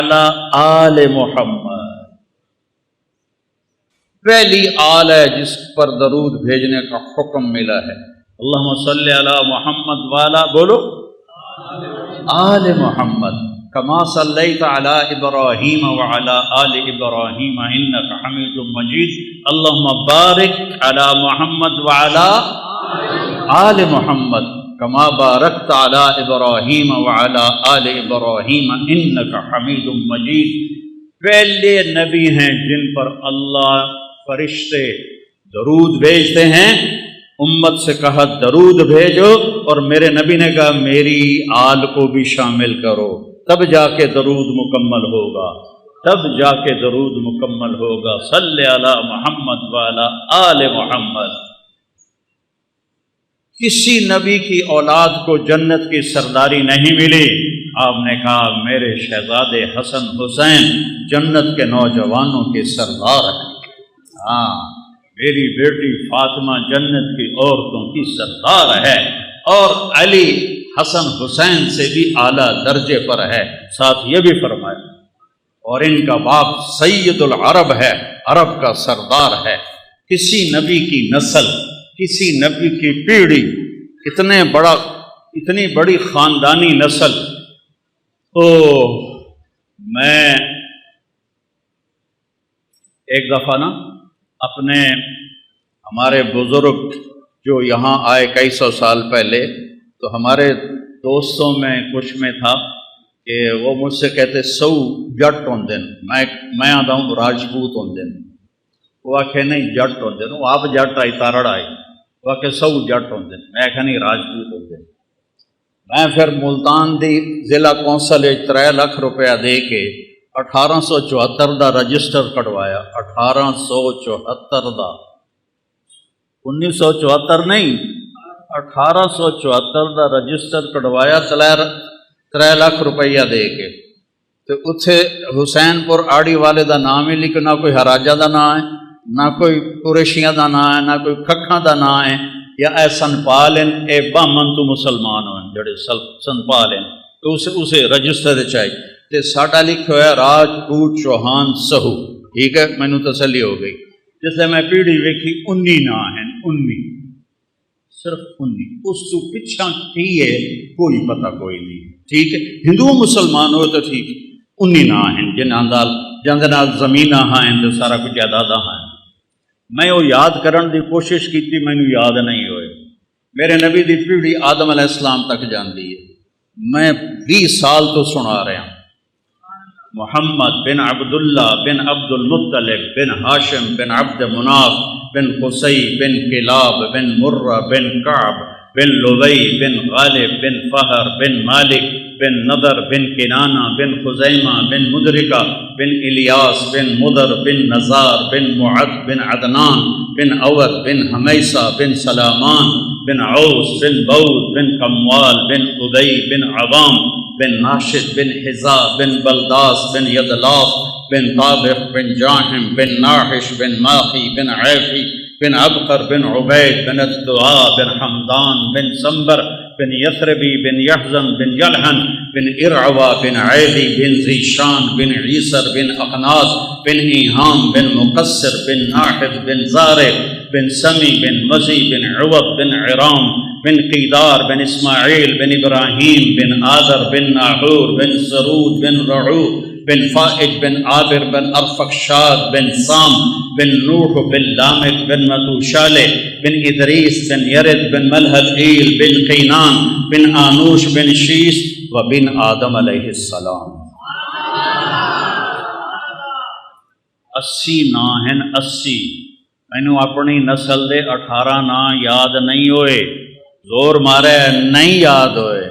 علی آل محمد، پہلی آل ہے جس پر درود بھیجنے کا حکم ملا ہے۔ اللہم صلی علی محمد والا بولو آل محمد کما صلیت علی ابراہیم وعلی آل ابراہیم انک حمید مجید، اللہم بارک علی محمد وعلی آل محمد کما بارکت علی ابراہیم وعلی آل ابراہیم انک حمید مجید۔ پہلے نبی ہیں جن پر اللہ فرشتے درود بھیجتے ہیں۔ امت سے کہا درود بھیجو، اور میرے نبی نے کہا میری آل کو بھی شامل کرو، تب جا کے درود مکمل ہوگا، تب جا کے درود مکمل ہوگا۔ صلی علی محمد وعلی آل محمد۔ کسی نبی کی اولاد کو جنت کی سرداری نہیں ملی۔ آپ نے کہا میرے شہزادے حسن حسین جنت کے نوجوانوں کے سردار ہیں، ہاں میری بیٹی فاطمہ جنت کی عورتوں کی سردار ہے، اور علی حسن حسین سے بھی اعلیٰ درجے پر ہے۔ ساتھ یہ بھی فرمایا اور ان کا باپ سید العرب ہے، عرب کا سردار ہے۔ کسی نبی کی نسل، کسی نبی کی پیڑھی، اتنی بڑی خاندانی نسل۔ میں ایک دفعہ ہمارے بزرگ جو یہاں آئے کئی سو سال پہلے، تو ہمارے دوستوں میں کچھ میں تھا کہ وہ مجھ سے کہتے سو جٹ ہوندے، میں آتا ہوں راجپوت ہوندے، وہ آخے نہیں جٹ ہوندے، وہ آپ جٹ آئی تارڑ آئی، وہ آخے سو جٹ ہوندے، میں آخیا نہیں راجپوت ہوندے۔ میں پھر ملتان دی ضلع کونسل 3 لاکھ روپیہ دے کے 1874 دا رجسٹر کٹوایا، 1874 دا، 1974 نہیں، 1874 دا رجسٹر کٹوایا 3 لاکھ روپیہ دے کے۔ تو اتھے حسین پور آڑی والے دا نام ہی لکھ، نہ کوئی ہراجہ دا نام ہے، نہ کوئی قریشیاں دا نام ہے، نہ کوئی کھکھاں دا نام ہے، یا اے سنپال ہیں، اے بامن تو مسلمان ہیں جڑے سنپال ہیں، تو اسے رجسٹر چاہیے۔ تے ساڈا لکھا ہوا ہے راجپوت چوہان سہو، ٹھیک ہے، مینوں تسلی ہو گئی۔ جس لئے میں پیڑھی ویکھی 19 نام ہیں، 19، صرف 19، اس تو پچھا کی ہے کوئی پتہ کوئی نہیں، ٹھیک ہے۔ ہندو مسلمان ہو تو ٹھیک، 19 نام ہیں جن نال زمیناں ہیں تو سارا کچھ جائیداداں ہیں۔ میں وہ یاد کرن دی کوشش کی، مینوں یاد نہیں ہوئے۔ میرے نبی دی پیڑھی آدم علیہ السلام تک جاندی ہے، میں 20 سال تو سنا رہا ہوں۔ محمد بن عبداللہ بن عبد المطلب بن ہاشم بن عبد مناف بن قصی بن کلاب بن مرہ بن کعب بن لبی بن غالب بن فہر بن مالک بن نضر بن کنانہ بن خزیمہ بن مدرکہ بن الیاس بن مدر بن نزار بن معد بن عدنان بن عود بن حمیسہ بن سلامان بن عوس بن بود بن کموال بن ادی بن عوام بن ناشد بن حزا بن بلداس بن یدلاف بن طابق بن جاہم بن ناحش بن ماخی بن عیفی بن عبقر بن عبید بن الدعاء بن حمدان بن سنبر بن یثربی بن یحزن بن یلحن بن ارعوا بن عیدی بن زیشان بن عیسر بن اقناط بن ایہام بن مقصر بن ناحد بن زارع بن سمی بن مزی بن عوض بن عرام بن قیدار بن اسماعیل بن ابراہیم بن آذر بن ناحور بن سرود بن رعو بن فائج بن عابر بن ارفخشاد بن سام بن نوح بن لامک بن متوشالہ بن ادریس بن یرد بن ملحد ایل بن قینان بن آنوش بن شیس و بن آدم علیہ السلام۔ 80 نام ہیں، 80۔ مینوں اپنی نسل دے 18 نام یاد نہیں ہوئے، زور مارے نہیں یاد ہوئے۔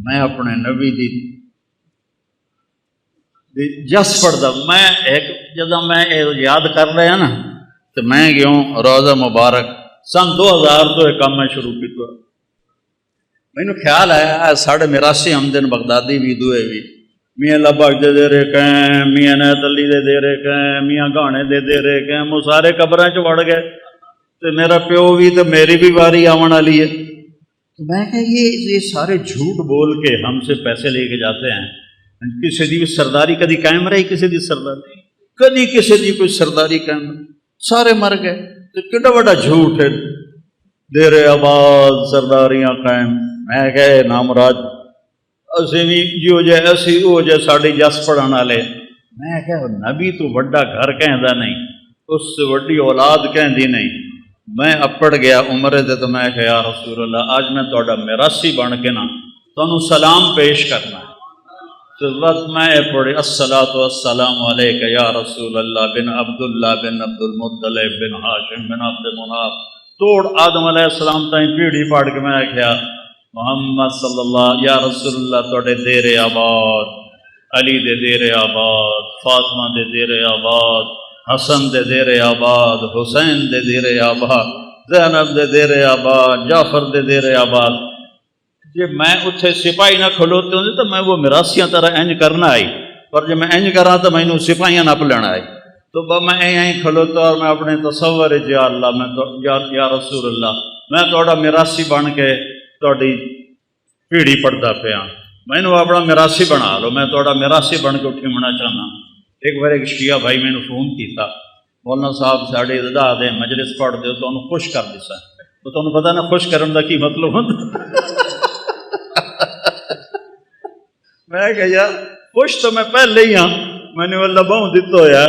میں اپنے نبی دی جس پڑھتا، میں ایک جدہ میں یاد کر رہا نا تو میں گیوں روزہ مبارک سن 2000 تو ایک کام میں شروع کیا۔ مینوں خیال آیا ساڑھے میراسی ہمدن بغدادی بھی دوئے بھی میاں لباک دے رہے کہیں، میاں نیت علی دے رہے کہیں، میاں گانے دے رہے کہیں، وہ سارے قبریں چ وڑ گئے تو میرا پیو بھی تو میری بھی واری آون والی ہے۔ تو میں کہ یہ سارے جھوٹ بول کے ہم سے پیسے لے کے جاتے ہیں، کسی دی سرداری کدی قائم رہی؟ کسی دی سرداری کدی کسی دی کوئی سرداری قائم نہیں، سارے مر گئے۔ تو کڈا بڑا جھوٹ ہے، دیر آباد سرداریاں قائم۔ میں کہ نامراد اسی بھی جو جے اسی او جے ساڈی جس پڑھن والے۔ میں کہ نبی تو وڈا گھر کہندا نہیں، اس سے وڈی اولاد کہندی نہیں۔ میں اپڑ گیا عمر دے تو میں کہ یا رسول اللہ آج میں تہاڈا میراثی بن کے نا تانوں سلام پیش کرنا ہے۔ تو وقت میں پڑھی الصلاۃ والسلام علیک یا رسول اللہ بن عبداللہ بن عبد المطلب بن ہاشم بن عبد مناف، توڑ آدم علیہ السلام تائیں پیڑھی پاڑ کے میں کیا محمد صلی اللہ یا رسول اللہ توڑے دیر آباد، علی دے دیر آباد، فاطمہ دے دیر آباد، حسن دے دیر آباد، حسین دے دیر آباد، زینب دے دیر آباد، جعفر دے دیر آباد۔ جی میں اتھے سپاہی نہ کھلوتے ہوں تو میں وہ میراثیاں طرح انج کرنا آئی، پر جب میں انج کرا تو میں انہوں سپاہیاں نپ لینا آئی۔ تو میں این کھلوتا اور میں اپنے تصور یا اللہ میں یا رسول اللہ میں توڑا میراثی بن کے توڑی پیڑھی پڑھتا پیا، میں نے اپنا میراثی بنا لو، میں توڑا میراثی بن کے اٹھی منا چاہنا۔ ایک بار ایک شیعہ بھائی میں نے فون کیتا، مولانا صاحب ساڑے ادا دے مجلس پڑھ دے تو انہوں خوش کر دیسا، تو انہوں پتا نا خوش کرن دا کی مطلب ہوتا۔ میں کہ یار خوش تو میں پہلے ہی ہاں، میں نے اللہ بہوں دیتا ہویا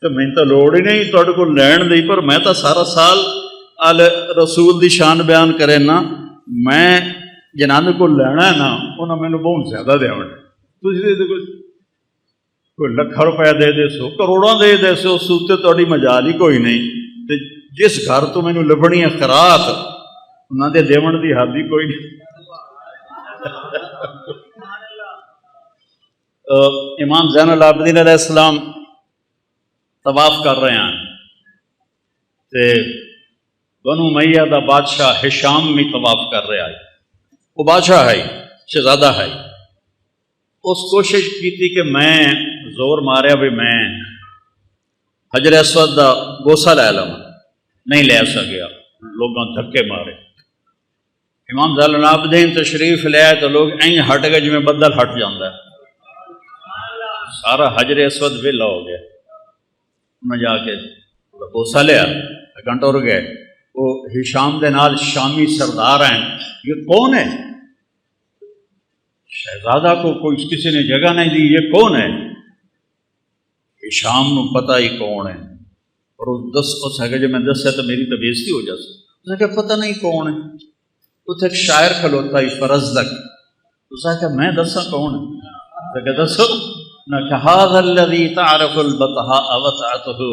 تو میں تو لوڑ ہی نہیں توڑ کو لین دی، پر میں تو سارا سال آل رسول دی شان بیان کرے نا، میں جنہاں کو لینا ہے نا انہوں میں نے بہت زیادہ دیا ہونے، تجھے دے کوئی لکھا روپے دے دے سو، کروڑاں دے دے سو، سوتے توڑی مجال ہی کوئی نہیں۔ جس گھر تو میں نے لبنی ہے خیرات انہوں دے دیون دی حد ہی کوئی نہیں۔ امام زین العابدین علیہ السلام طواف کر رہے ہیں تے بنو امیہ دا بادشاہ ہشام میں طواف کر رہا ہے، وہ بادشاہ ہے شہزادہ ہے، اس کوشش کی تھی کہ میں زور ماریا بھی میں حجر اسود دا بوسہ لے لوں، نہیں لے سکیا، لوگوں دھکے مارے۔ امام زین العابدین تشریف لے آئے تو لوگ این ہٹ گئے جو میں بدل ہٹ جاندہ ہے، سارا حجر اسود ویلا ہو گیا۔ میں جا کے بوسہ لیا، گھنٹہ رک گئے، وہ ہشام دے نال شامی سردار ہیں، یہ کون ہے؟ شہزادہ کو کوئی کسی نے جگہ نہیں دی، یہ کون ہے؟ ہشام نو پتہ ہی کون ہے، اور اس ہے کہ جب میں دسیا تو میری تو بےزتی ہو جاتی، اس نے کہا پتہ نہیں کون ہے۔ تو ایک شاعر کھلوتا ہی فرزدق، اس نے کہا میں دسا کون ہے؟ تو کہا دسو نہ کہ هذا الذي تعرف البطحاء وسعته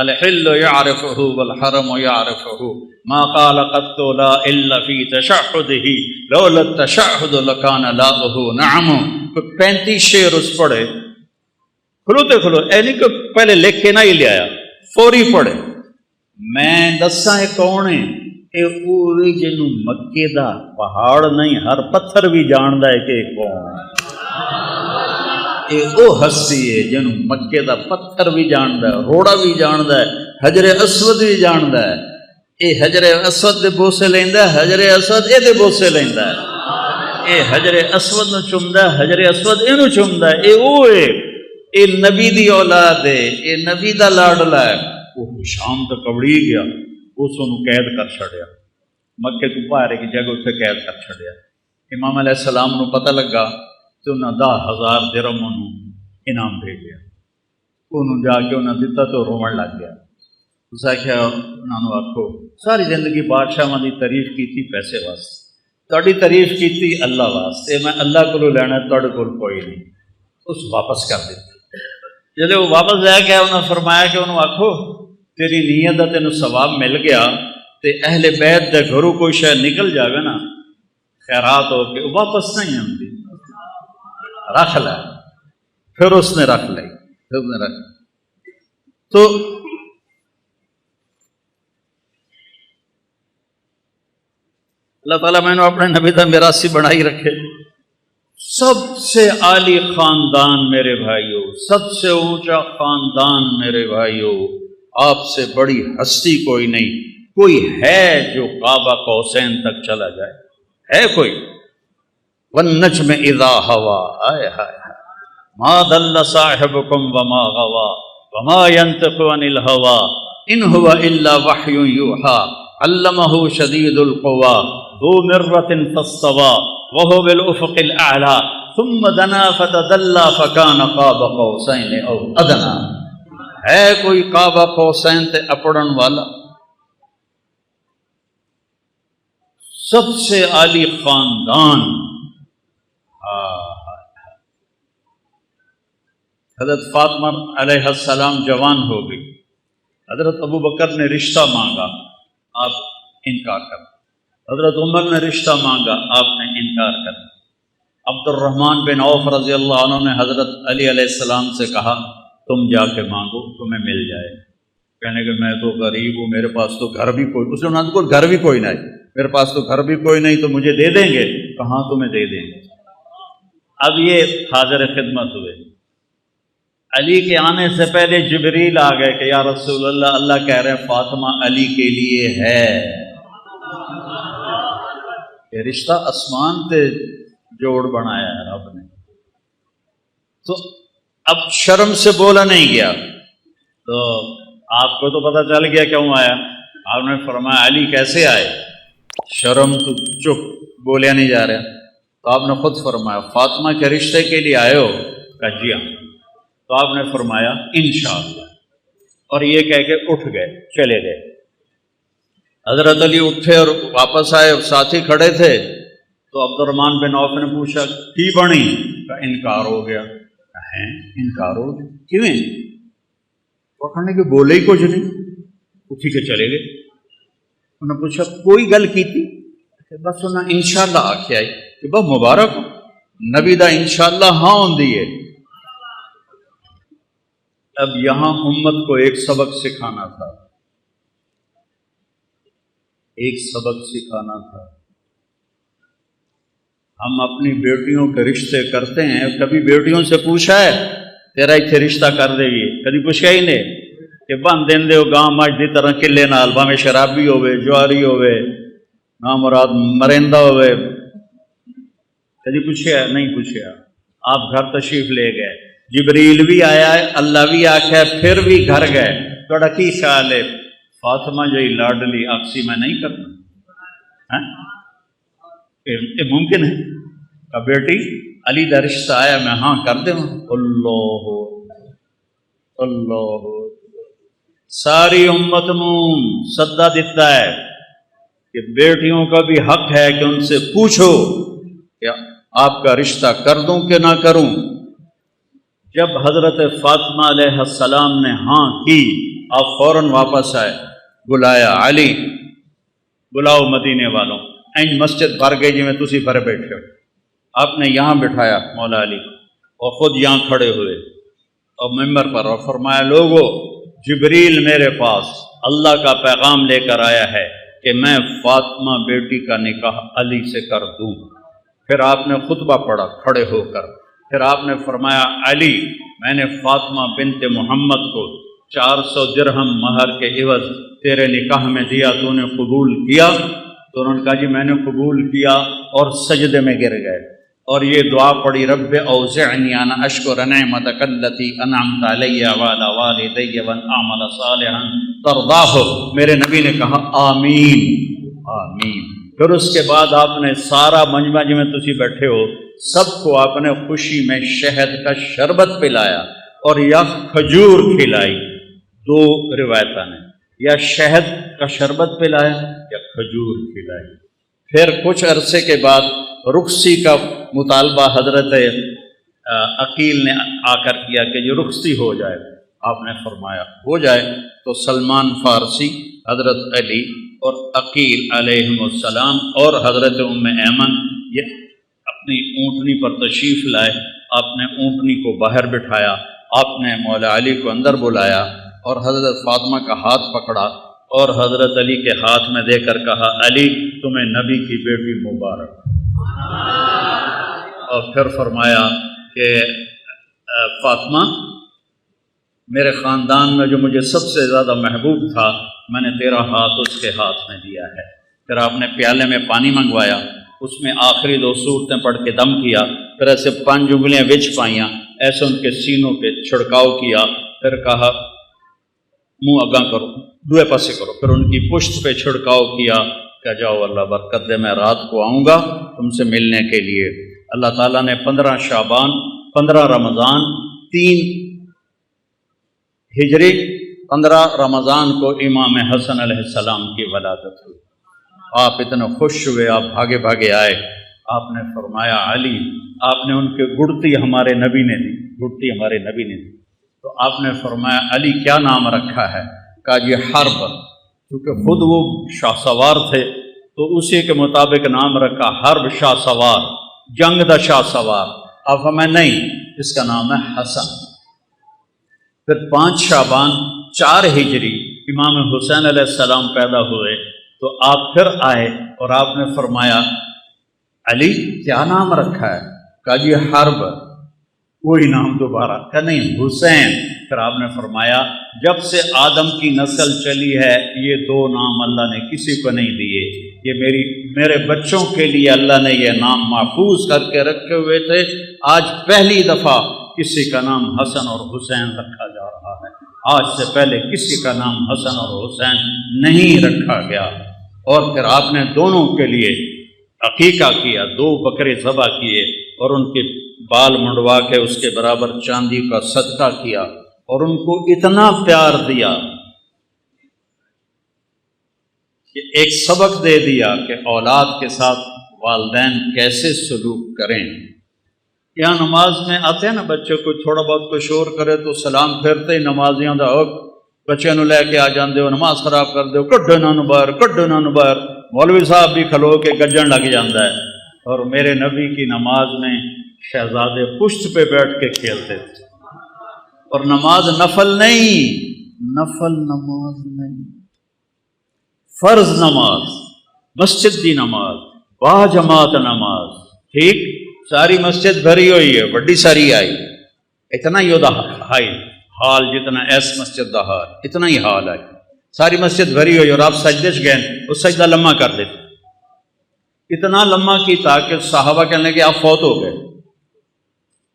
الحل يعرفه والحرم يعرفه ما قال قط لا الا في تشهده لولا التشهد لكان لاؤه نعم۔ 35 شعر اس پڑھے کھلوتے کھلو، اینی کہ پہلے لکھ کے نہ ہی لے آیا، فوری پڑھے۔ میں دساں کون ہے؟ اے اوہی جنوں مکے دا پہاڑ نہیں ہر پتھر بھی جاندا ہے کہ کون ہے۔ اے او ہستی ہے جنوں مکے دا پتھر بھی جاندا ہے، روڑا بھی جاندا ہے، حجر اسود بھی جاندا ہے۔ اے حجر اسود دے بوسے لیندا ہے، حجر اسود اے دے بوسے لیندا ہے، اے حجر اسود نو چومدا ہے، حجر اسود اینو چومدا ہے۔ اے او ہے، اے نبی دی اولاد ہے، اے نبی دا لاڈلا ہے۔ وہ شام تک کبڑی گیا، اس نو قید کر چھڑیا، مکے تو باہر کی جگہ اتنے قید کر چھڑیا۔ امام علیہ السلام نو پتہ لگا تو انہوں 10,000 درہم انعام بھیجیا، انہوں جا کے انہوں دیتا تو رومن لگ گیا۔ اس آخیا انہوں نے آخو ساری زندگی بادشاہ دی تعریف کی تھی پیسے واسطے، تہاڈی تعریف کی تھی اللہ واسطے، میں اللہ کو لینا تہاڈے کول کوئی نہیں، اس واپس کر دیتی۔ جب وہ واپس لے گیا انہوں نے فرمایا کہ انہوں آخو تیری نیت دا تینوں ثواب مل گیا تے اہل بیت دے گھروں کوئی شاید نکل جاوے نا خیرات ہو کے واپس نہیں آتی، رکھ لے۔ پھر اس نے رکھ لی، پھر اس نے رکھ لی۔ تو اللہ تعالیٰ میں نے اپنے نبی دا میراثی بنائی رکھے۔ سب سے عالی خاندان میرے بھائیوں، سب سے اونچا خاندان میرے بھائیوں، آپ سے بڑی ہستی کوئی نہیں۔ کوئی ہے جو کعبہ قوسین تک چلا جائے؟ ہے کوئی؟ والنجم اذا ہوا، ہائے ہائے ہائے، ما ضل صاحبكم وما غوا وما ينطق عن الهوى ان هو الا وحي يوحى علمه شديد القوى ذو مرة فاستوى وهو بالافق الاعلى ثم دنا فتدلى فكان قاب قوسين او ادنى. ہے کوئی قاب قوسین تے اپڑن والا، سب سے عالی خاندان. حضرت فاطمہ علیہ السلام جوان ہو گئی، حضرت ابو بکر نے رشتہ مانگا، آپ انکار کر. حضرت عمر نے رشتہ مانگا، آپ نے انکار کر. عبد الرحمن بن عوف رضی اللہ عنہ نے حضرت علی علیہ السلام سے کہا تم جا کے مانگو تمہیں مل جائے. کہنے کہ میں تو غریب ہوں، میرے پاس تو گھر بھی کوئی، اس نے کو گھر بھی کوئی نہیں، میرے پاس تو گھر بھی کوئی نہیں، تو مجھے دے دیں گے؟ کہاں تمہیں دے دیں گے. اب یہ حاضر خدمت ہوئے. علی کے آنے سے پہلے جبریل آ گئے کہ یا رسول اللہ، اللہ کہہ رہے ہیں فاطمہ علی کے لیے ہے. یہ رشتہ آسمان تے جوڑ بنایا ہے رب نے. تو اب شرم سے بولا نہیں گیا. تو آپ کو تو پتہ چل گیا کیوں آیا. آپ نے فرمایا علی کیسے آئے؟ شرم تو چپ، بولیا نہیں جا رہا. تو آپ نے خود فرمایا فاطمہ کے رشتے کے لیے آئے ہو؟ کہا جی ہاں. تو آپ نے فرمایا انشاءاللہ، اور یہ کہہ کے اٹھ گئے، چلے گئے. حضرت علی اٹھے اور واپس آئے، ساتھی کھڑے تھے. تو عبد الرحمن بن عوف نے پوچھا کی بنی؟ کا انکار ہو گیا. ہیں انکار ہو گیا کیوں؟ پکڑنے کے بولے ہی کچھ نہیں، اٹھی کے چلے گئے. انہوں نے پوچھا کوئی گل کی تھی؟ بس انہیں انشاءاللہ آکھیا ہے کہ بہت مبارک ہو، نبی دا انشاءاللہ ہاں ہوندی ہے. اب یہاں امت کو ایک سبق سکھانا تھا، ایک سبق سکھانا تھا. ہم اپنی بیٹیوں کے رشتے کرتے ہیں، کبھی بیٹیوں سے پوچھا ہے تیرا اتنے رشتہ کر دے گی؟ کبھی پوچھا ہی نہیں کہ بن دین دے گاں مجھ دی طرح کلے نال، بھاویں شرابی ہوئے، جواری ہوئے، نامراد مرندہ ہوئے. کبھی پوچھا نہیں پوچھا. آپ گھر تشریف لے گئے، جبریل بھی آیا ہے، اللہ بھی آکھا ہے، پھر بھی گھر گئے. تھوڑا کی خیال ہے فاطمہ جی لاڈلی آکسی میں نہیں کرنا؟ یہ ممکن ہے کہ بیٹی علی دا رشتہ آیا میں ہاں کر دوں؟ اللہ اللہ. ساری امت نوں سدا دیتا ہے کہ بیٹیوں کا بھی حق ہے کہ ان سے پوچھو کہ آپ کا رشتہ کر دوں کہ نہ کروں. جب حضرت فاطمہ علیہ السلام نے ہاں کی، آپ فوراً واپس آئے. بلایا علی بلاؤ مدینے والوں. این مسجد بھر گئی جی میں تسی بھر بیٹھے ہو. آپ نے یہاں بٹھایا مولا علی اور خود یہاں کھڑے ہوئے اور ممبر پر، اور فرمایا لوگو جبریل میرے پاس اللہ کا پیغام لے کر آیا ہے کہ میں فاطمہ بیٹی کا نکاح علی سے کر دوں. پھر آپ نے خطبہ پڑھا کھڑے ہو کر. پھر آپ نے فرمایا علی میں نے فاطمہ بنت محمد کو 400 درہم مہر کے عوض تیرے نکاح میں دیا، تو نے قبول کیا؟ تو انہوں نے کہا جی میں نے قبول کیا، اور سجدے میں گر گئے اور یہ دعا پڑھی رب اوزعنی ان اشکر نعمتک التی انعمت علی وعلی والدی وان اعمل صالحا ترضاہ. میرے نبی نے کہا آمین آمین. پھر اس کے بعد آپ نے سارا مجمع جی میں تسی بیٹھے ہو سب کو آپ نے خوشی میں شہد کا شربت پلایا اور یا کھجور کھلائی. دو روایتیں نے، یا شہد کا شربت پلایا یا کھجور کھلائی. پھر کچھ عرصے کے بعد رخصتی کا مطالبہ حضرت عقیل نے آ کر کیا کہ یہ رخصتی ہو جائے. آپ نے فرمایا ہو جائے. تو سلمان فارسی، حضرت علی اور عقیل علیہ السلام اور حضرت ام ایمن یہ اپنی اونٹنی پر تشریف لائے. آپ نے اونٹنی کو باہر بٹھایا، آپ نے مولا علی کو اندر بلایا اور حضرت فاطمہ کا ہاتھ پکڑا اور حضرت علی کے ہاتھ میں دے کر کہا علی تمہیں نبی کی بیٹی مبارک. اور پھر فرمایا کہ فاطمہ میرے خاندان میں جو مجھے سب سے زیادہ محبوب تھا میں نے تیرا ہاتھ اس کے ہاتھ میں دیا ہے. پھر آپ نے پیالے میں پانی منگوایا، اس میں آخری 2 صورتیں پڑھ کے دم کیا، پھر ایسے 5 انگلیاں وچ پائیاں، ایسے ان کے سینوں پہ چھڑکاؤ کیا، پھر کہا منہ اگاں کرو، دوے پاسے کرو، پھر ان کی پشت پہ چھڑکاؤ کیا کہ جاؤ اللہ برکت دے، میں رات کو آؤں گا تم سے ملنے کے لیے۔ اللہ تعالیٰ نے 15 شعبان، 15 رمضان، 3 ہجری، 15 رمضان کو امام حسن علیہ السلام کی ولادت ہوئی۔ آپ اتنے خوش ہوئے، آپ بھاگے بھاگے آئے، آپ نے فرمایا علی، آپ نے ان کے گڑتی ہمارے نبی نے دی، گڑتی ہمارے نبی نے دی، تو آپ نے فرمایا علی کیا نام رکھا ہے؟ کہا یہ حرب، کیونکہ خود وہ شاہ سوار تھے تو اسی کے مطابق نام رکھا، حرب شاہ سوار، جنگ دا شاہ سوار۔ اب ہمیں نہیں، اس کا نام ہے حسن۔ پھر 5 شعبان 4 ہجری امام حسین علیہ السلام پیدا ہوئے تو آپ پھر آئے اور آپ نے فرمایا علی کیا نام رکھا ہے؟ کہا جی حرب، کوئی نام دوبارہ، کہا نہیں حسین۔ پھر آپ نے فرمایا جب سے آدم کی نسل چلی ہے یہ 2 نام اللہ نے کسی کو نہیں دیے، یہ میرے بچوں کے لیے اللہ نے یہ نام محفوظ کر کے رکھے ہوئے تھے، آج پہلی دفعہ کسی کا نام حسن اور حسین رکھا جا رہا ہے، آج سے پہلے کسی کا نام حسن اور حسین نہیں رکھا گیا۔ اور پھر آپ نے دونوں کے لیے عقیقہ کیا، 2 بکرے ذبح کیے اور ان کے بال منڈوا کے اس کے برابر چاندی کا صدقہ کیا، اور ان کو اتنا پیار دیا کہ ایک سبق دے دیا کہ اولاد کے ساتھ والدین کیسے سلوک کریں۔ یہاں نماز میں آتے ہیں نا بچے کو تھوڑا بہت کوئی شور کرے تو سلام پھیرتے ہی نمازیاں دا بچے نو لے کے آ جاندے ہو، نماز خراب کر دو، کڈو نہ باہر، کڈو نہ باہر۔ مولوی صاحب بھی کھلو کے گجن لگ جاندہ ہے۔ اور میرے نبی کی نماز میں شہزادے پشت پہ بیٹھ کے کھیلتے تھے، اور نماز نفل نہیں، نفل نماز نہیں، فرض نماز، مسجد دی نماز، با جماعت نماز، ٹھیک، ساری مسجد بھری ہوئی ہے، بڑی ساری آئی، اتنا ہی ہوتا حال جتنا ایس مسجد دا حال، اتنا ہی حال ہے، ساری مسجد بھری ہوئی، اور آپ سجدے سے گئے وہ سجدہ لمحہ کر دیتے، اتنا لمحہ کی تاکہ صحابہ کہنے لگے آپ فوت ہو گئے۔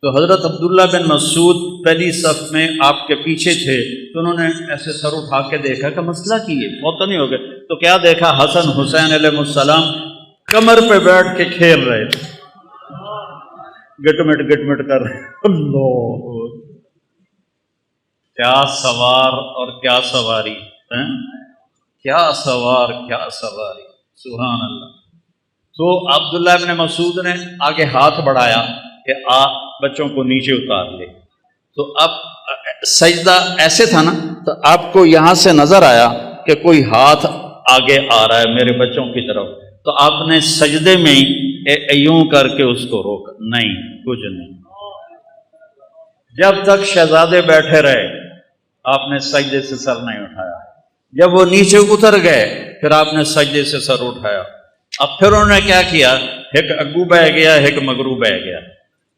تو حضرت عبداللہ بن مسعود پہلی صف میں آپ کے پیچھے تھے، تو انہوں نے ایسے سر اٹھا کے دیکھا کہ مسئلہ کی ہے، فوت نہیں ہو گئے؟ تو کیا دیکھا؟ حسن حسین علیہ السلام کمر پہ بیٹھ کے کھیل رہے تھے، گٹ مٹ کر رہے۔ اللہ، کیا سوار اور کیا سواری، کیا سوار کیا سواری، سبحان اللہ۔ تو عبداللہ ابن مسعود نے آگے ہاتھ بڑھایا کہ بچوں کو نیچے اتار لے، تو اب سجدہ ایسے تھا نا، تو آپ کو یہاں سے نظر آیا کہ کوئی ہاتھ آگے آ رہا ہے میرے بچوں کی طرف، تو آپ نے سجدے میں ہی یوں کر کے اس کو روکا، نہیں کچھ نہیں، جب تک شہزادے بیٹھے رہے آپ نے سجدے سے سر نہیں اٹھایا، جب وہ نیچے اتر گئے پھر آپ نے سجدے سے سر اٹھایا۔ اب پھر انہوں نے کیا کیا، ایک اگو بہ گیا ایک مگرو بہ گیا،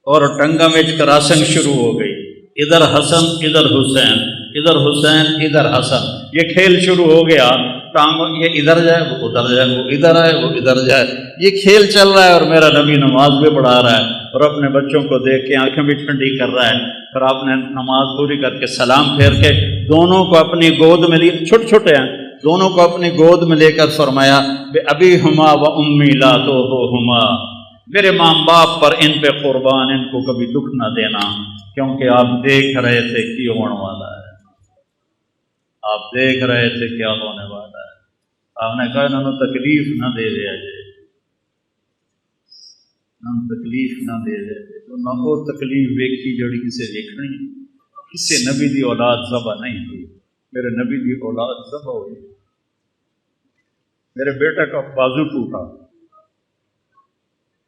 اور ٹنگا میں کراسنگ شروع ہو گئی، ادھر حسن ادھر حسین، ادھر حسین ادھر حسن، یہ کھیل شروع ہو گیا، ٹانگوں یہ ادھر جائے وہ ادھر جائے، وہ ادھر آئے وہ ادھر جائے، یہ کھیل چل رہا ہے، اور میرا نبی نماز بھی پڑھا رہا ہے اور اپنے بچوں کو دیکھ کے آنکھیں بھی ٹھنڈی کر رہا ہے۔ پھر آپ نے نماز پوری کر کے سلام پھیر کے دونوں کو اپنی گود میں لی، چھوٹے چھوٹے ہیں، دونوں کو اپنی گود میں لے کر فرمایا بے ابی ہما و امی لا تؤذوہما، میرے ماں باپ پر ان پہ قربان، ان کو کبھی دکھ نہ دینا، کیونکہ آپ دیکھ رہے تھے کیا ہونے والا ہے، آپ دیکھ رہے تھے کیا ہونے والا ہے۔ آپ نے کہا انہوں نے تکلیف نہ دے دیا جائے، انہوں تکلیف نہ دے دے، تو نہ وہ تکلیف ویکھی جڑی کسے دیکھنی، کسے نبی دی اولاد ذبح نہیں ہوئی، میرے نبی دی اولاد ذبح ہوئی۔ میرے بیٹے کا بازو ٹوٹا،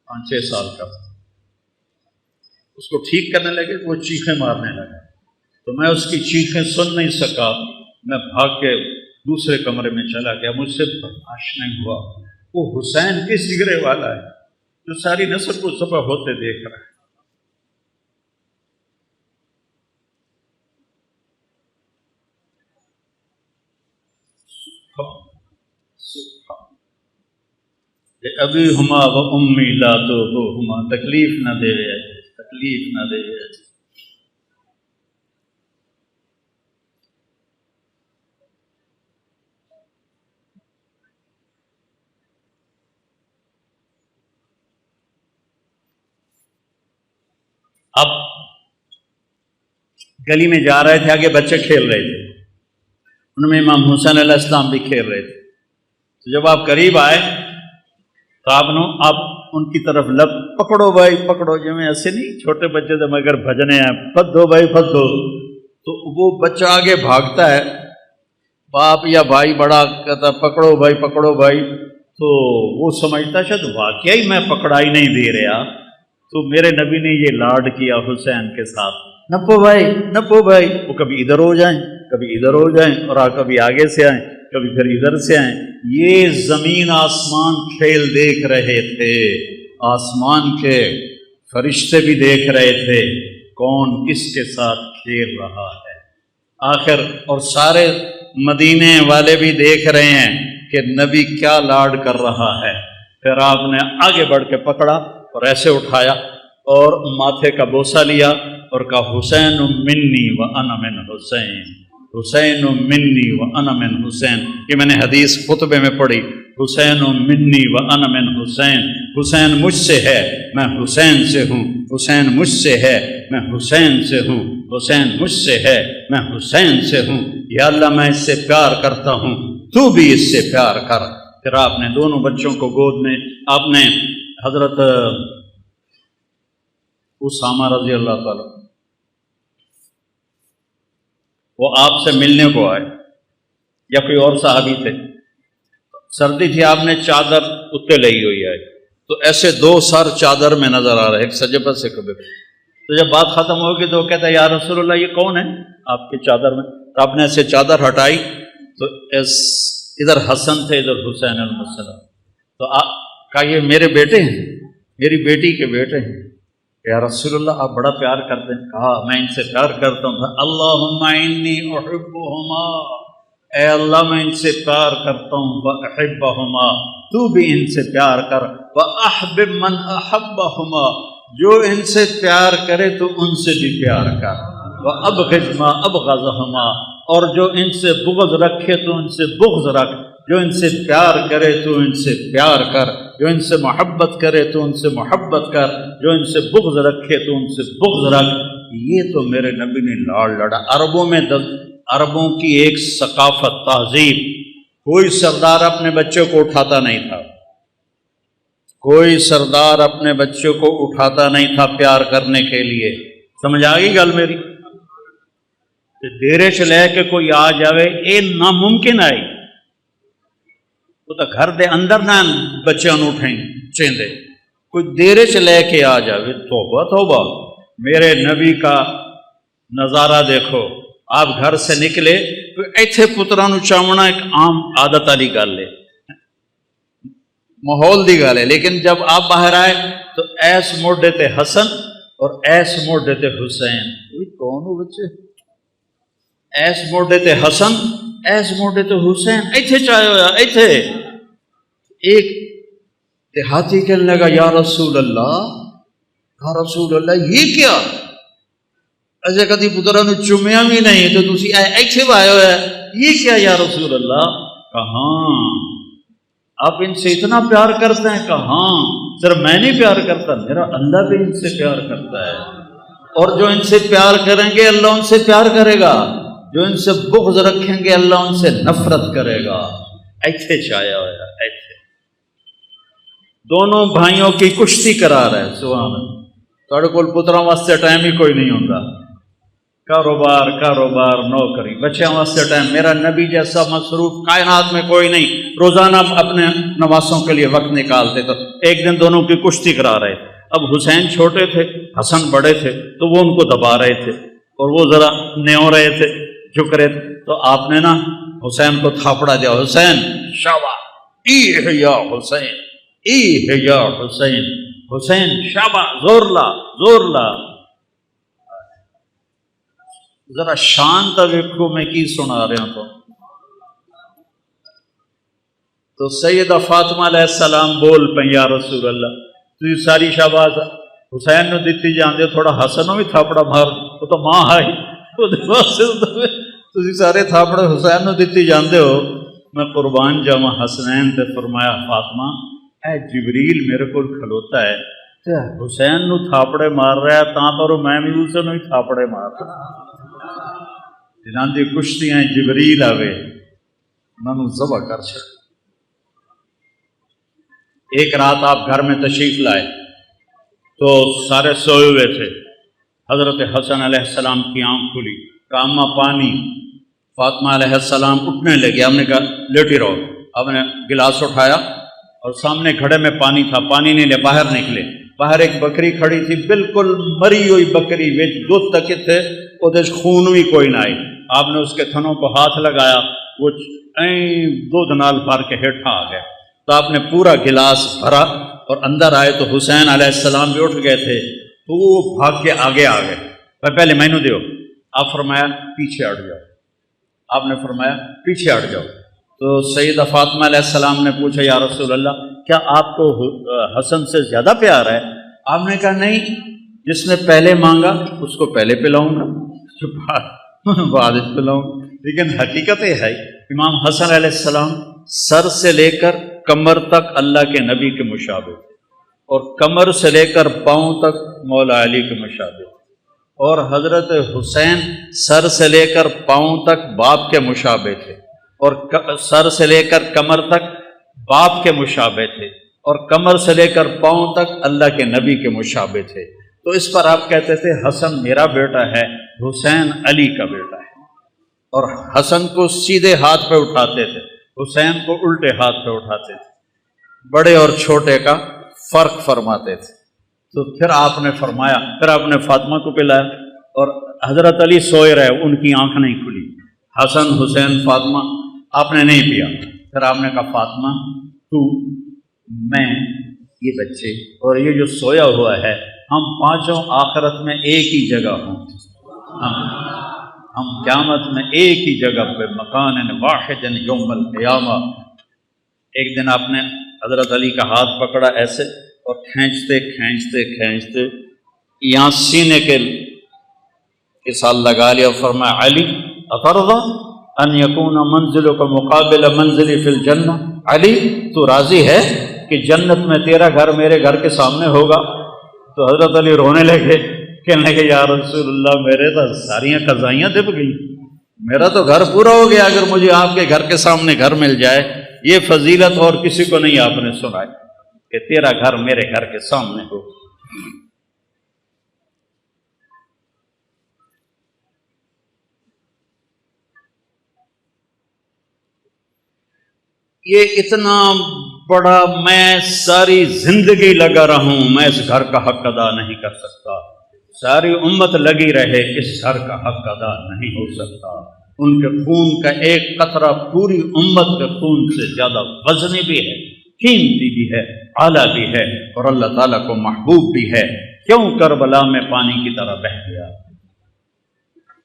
5-6 سال کا، اس کو ٹھیک کرنے لگے وہ چیخیں مارنے لگے، تو میں اس کی چیخیں سن نہیں سکا، میں بھاگ کے دوسرے کمرے میں چلا گیا، مجھ سے برداشت نہیں ہوا، وہ حسین کس جگرے والا ہے جو ساری نسل کو ذبح ہوتے دیکھ رہا ہے۔ ابھی ہما و امی لا تؤذوہما، تکلیف نہ دے، تکلیف نہ دے۔ اب گلی میں جا رہے تھے، آگے بچے کھیل رہے تھے، ان میں امام حسین علیہ السلام بھی کھیل رہے تھے. تو جب آپ قریب آئے تو آپ ان کی طرف پکڑو بھائی پکڑو، جو میں ایسے نہیں چھوٹے بچے تو مگر بھجنے ہیں، پھدو بھائی پھدو. تو وہ بچہ آگے بھاگتا ہے، باپ یا بھائی بڑا کہتا پکڑو بھائی پکڑو بھائی. تو وہ سمجھتا شاید واقعی میں پکڑائی نہیں دے رہا، تو میرے نبی نے یہ لاڈ کیا حسین کے ساتھ، نپو بھائی نپو بھائی. وہ کبھی ادھر ہو جائیں کبھی ادھر ہو جائیں، اور کبھی آگے سے آئیں کبھی پھر ادھر سے آئیں. یہ زمین آسمان کھیل دیکھ رہے تھے، آسمان کے فرشتے بھی دیکھ رہے تھے کون کس کے ساتھ کھیل رہا ہے. آخر اور سارے مدینے والے بھی دیکھ رہے ہیں کہ نبی کیا لاڈ کر رہا ہے. پھر آپ نے آگے بڑھ کے پکڑا اور ایسے اٹھایا اور ماتھے کا بوسہ لیا اور کہا حسین منی و انا من حسین، حسین منی و انا من حسین. یہ میں نے حدیث خطبے میں پڑھی، حسین منی و انا من حسین. حسین مجھ سے ہے میں حسین سے ہوں، حسین مجھ سے ہے میں حسین سے ہوں، حسین مجھ سے ہے میں حسین سے ہوں. یا اللہ میں اس سے پیار کرتا ہوں، تو بھی اس سے پیار کر. پھر آپ نے دونوں بچوں کو گود میں، آپ نے حضرت اسامہ رضی اللہ تعالیٰ وہ آپ سے ملنے کو آئے، یا کوئی اور صحابی تھے، سردی تھی، آپ نے چادر اتنے لئی ہوئی ہے، تو ایسے دو سر چادر میں نظر آ رہے، ایک سجے پر سے کبھی. تو جب بات ختم ہوگی تو وہ کہتا ہے یا رسول اللہ یہ کون ہے آپ کی چادر میں؟ تو آپ نے ایسے چادر ہٹائی تو ادھر حسن تھے ادھر حسین علیہ السلام. تو آپ کہا یہ میرے بیٹے ہیں، میری بیٹی کے بیٹے ہیں. یا رسول اللہ آپ بڑا پیار کرتے ہیں. کہا میں ان سے پیار کرتا ہوں. اللہم انی احبہما، اے اللہ میں ان سے پیار کرتا ہوں. واحبہما، تو بھی ان سے پیار کر. واحبب من احبہما، جو ان سے پیار کرے تو ان سے بھی پیار کر. وابغض ما ابغضہما، اور جو ان سے بغض رکھے تو ان سے بغض رکھ. جو ان سے پیار کرے تو ان سے پیار کر، جو ان سے محبت کرے تو ان سے محبت کر، جو ان سے بغض رکھے تو ان سے بغض رکھ. یہ تو میرے نبی نے لاڑ لڑا. عربوں کی ایک ثقافت تہذیب، کوئی سردار اپنے بچوں کو اٹھاتا نہیں تھا، کوئی سردار اپنے بچوں کو اٹھاتا نہیں تھا پیار کرنے کے لیے. سمجھ آ گئی گل میری؟ دیرے سے لے کے کوئی آ جاوے یہ ناممکن ہے. وہ تو گھر دے اندر نہ بچوں اٹھیں چیندے، کوئی دیرے سے لے کے آ جاوے. توبہ توبہ، میرے نبی کا نظارہ دیکھو. آپ گھر سے نکلے تو ایتھے پترا نو چاونا ایک عام عادت والی گل ہے، ماحول دی گل ہے. لیکن جب آپ باہر آئے تو ایس موڈے تے حسن اور ایس موڈے تے حسین. کون ہو بچے؟ ایس موڈے تے حسن ایس موڈے تے حسین. ایتھے چاہے ہویا ایتھے. ایک دیہاتی کہنے لگا یا رسول اللہ، یا رسول اللہ یہ کیا؟ ایسے کدی پترا نو چومیا بھی نہیں تو تسی ایتھے آئے ہوئے، یہ کیا یا رسول اللہ؟ کہاں آپ ان سے اتنا پیار کرتے ہیں؟ کہاں صرف میں نہیں پیار کرتا، میرا اللہ بھی ان سے پیار کرتا ہے. اور جو ان سے پیار کریں گے اللہ ان سے پیار کرے گا، جو ان سے بغض رکھیں گے اللہ ان سے نفرت کرے گا. ایتھے چایا ہوا ایتھے دونوں بھائیوں کی کشتی کرا رہے. سبحان اللہ. تھوڑے کول پترا واسطے ٹائم ہی کوئی نہیں ہوتا، کاروبار نوکری بچیاں واسطے ٹائم. میرا نبی جیسا مصروف کائنات میں کوئی نہیں، روزانہ اپنے نواسوں کے لیے وقت نکالتے. تو ایک دن دونوں کی کشتی کرا رہے. اب حسین چھوٹے تھے، حسن بڑے تھے، تو وہ ان کو دبا رہے تھے اور وہ ذرا نیو رہے تھے، جھک رہے تھے. تو آپ نے نا حسین کو تھاپڑا دیا، حسین شاباش، ای ہے یا حسین، ای ہے یا حسین، حسین شاباش، زور لا زور لا. ذرا شانت ویکھو میں کی سنا رہا ہوں. تو سیدہ فاطمہ علیہ السلام بول پہ یا رسول اللہ تھی ساری شاباش حسین نو دیتی جاندے، تھوڑا حسن نو بھی تھاپڑا مار. وہ تو ماں آئی تھی سارے تھاپڑے حسین نو دیتی جاندے ہو. میں قربان جاواں حسنین تے فرمایا فاطمہ اے جبریل میرے کو کھلوتا ہے حسین نو تھاپڑے مار رہا ہے تاں پر میں بھی اسے نو ہی تھاپڑے مار رہا جنہاں دی کشتیاں جبریل آوے انہوں ذبح کر چھڑ۔ ایک رات آپ گھر میں تشریف لائے تو سارے سوئے ہوئے تھے، حضرت حسن علیہ السلام کی آنکھ کھلی، کہا اماں پانی۔ فاطمہ علیہ السلام اٹھنے لگے، ہم نے کہا لیٹی رہو۔ آپ نے گلاس اٹھایا اور سامنے گھڑے میں پانی تھا، پانی نہیں لے، باہر نکلے، باہر ایک بکری کھڑی تھی، بالکل مری ہوئی بکری، وچ دودھ تک تھے، وہ خون بھی کوئی نہ آئی۔ آپ نے اس کے تھنوں کو ہاتھ لگایا، وہ دودھ نال بھر کے ہیٹھا آ گیا۔ تو آپ نے پورا گلاس بھرا اور اندر آئے تو حسین علیہ السلام بھی اٹھ گئے تھے، تو وہ بھاگ کے آگے آ گئے، پہلے مینو دیو۔ آپ فرمایا پیچھے ہٹ جاؤ، آپ نے فرمایا پیچھے ہٹ جاؤ۔ تو سیدہ فاطمہ علیہ السلام نے پوچھا یا رسول اللہ کیا آپ کو حسن سے زیادہ پیار ہے؟ آپ نے کہا نہیں، جس نے پہلے مانگا اس کو پہلے پلاؤں گا، بعد پلاؤں گا۔ لیکن حقیقت یہ ہے امام حسن علیہ السلام سر سے لے کر کمر تک اللہ کے نبی کے مشابہ تھے، اور کمر سے لے کر پاؤں تک مولا علی کے مشابہ تھے، اور حضرت حسین سر سے لے کر پاؤں تک باپ کے مشابہ تھے، اور سر سے لے کر کمر تک باپ کے مشابہ تھے، اور کمر سے لے کر پاؤں تک اللہ کے نبی کے مشابہ تھے۔ تو اس پر آپ کہتے تھے حسن میرا بیٹا ہے، حسین علی کا بیٹا ہے، اور حسن کو سیدھے ہاتھ پہ اٹھاتے تھے، حسین کو الٹے ہاتھ پہ اٹھاتے تھے، بڑے اور چھوٹے کا فرق فرماتے تھے۔ تو پھر آپ نے فرمایا، پھر آپ نے فاطمہ کو پلایا، اور حضرت علی سوئے رہے، ان کی آنکھ نہیں کھلی، حسن حسین فاطمہ، آپ نے نہیں پیا۔ پھر آپ نے کہا فاطمہ تو میں یہ بچے اور یہ جو سویا ہوا ہے، ہم پانچوں آخرت میں ایک ہی جگہ ہوں، ہم قیامت میں ایک ہی جگہ پہ، مکان واحد یوم القیامہ۔ ایک دن آپ نے حضرت علی کا ہاتھ پکڑا ایسے اور کھینچتے کھینچتے کھینچتے یہاں سینے کے ساتھ لگا لیا، فرمایا علی اترضی ان یکون منزلک مقابل منزلی فی الجنہ، علی تو راضی ہے کہ جنت میں تیرا گھر میرے گھر کے سامنے ہوگا؟ تو حضرت علی رونے لگے، کہنے لگے یا رسول اللہ میرے تو ساریاں قضائیاں دب گئی، میرا تو گھر پورا ہو گیا اگر مجھے آپ کے گھر کے سامنے گھر مل جائے۔ یہ فضیلت اور کسی کو نہیں آپ نے سنائی کہ تیرا گھر میرے گھر کے سامنے ہو۔ یہ اتنا بڑا، میں ساری زندگی لگا رہا ہوں، میں اس گھر کا حق ادا نہیں کر سکتا، ساری امت لگی رہے، اس گھر کا حق ادا نہیں ہو سکتا۔ ان کے خون کا ایک قطرہ پوری امت کے خون سے زیادہ وزنی بھی ہے، قیمتی بھی ہے، اعلیٰ بھی ہے، اور اللہ تعالیٰ کو محبوب بھی ہے۔ کیوں کربلا میں پانی کی طرح بہہ گیا؟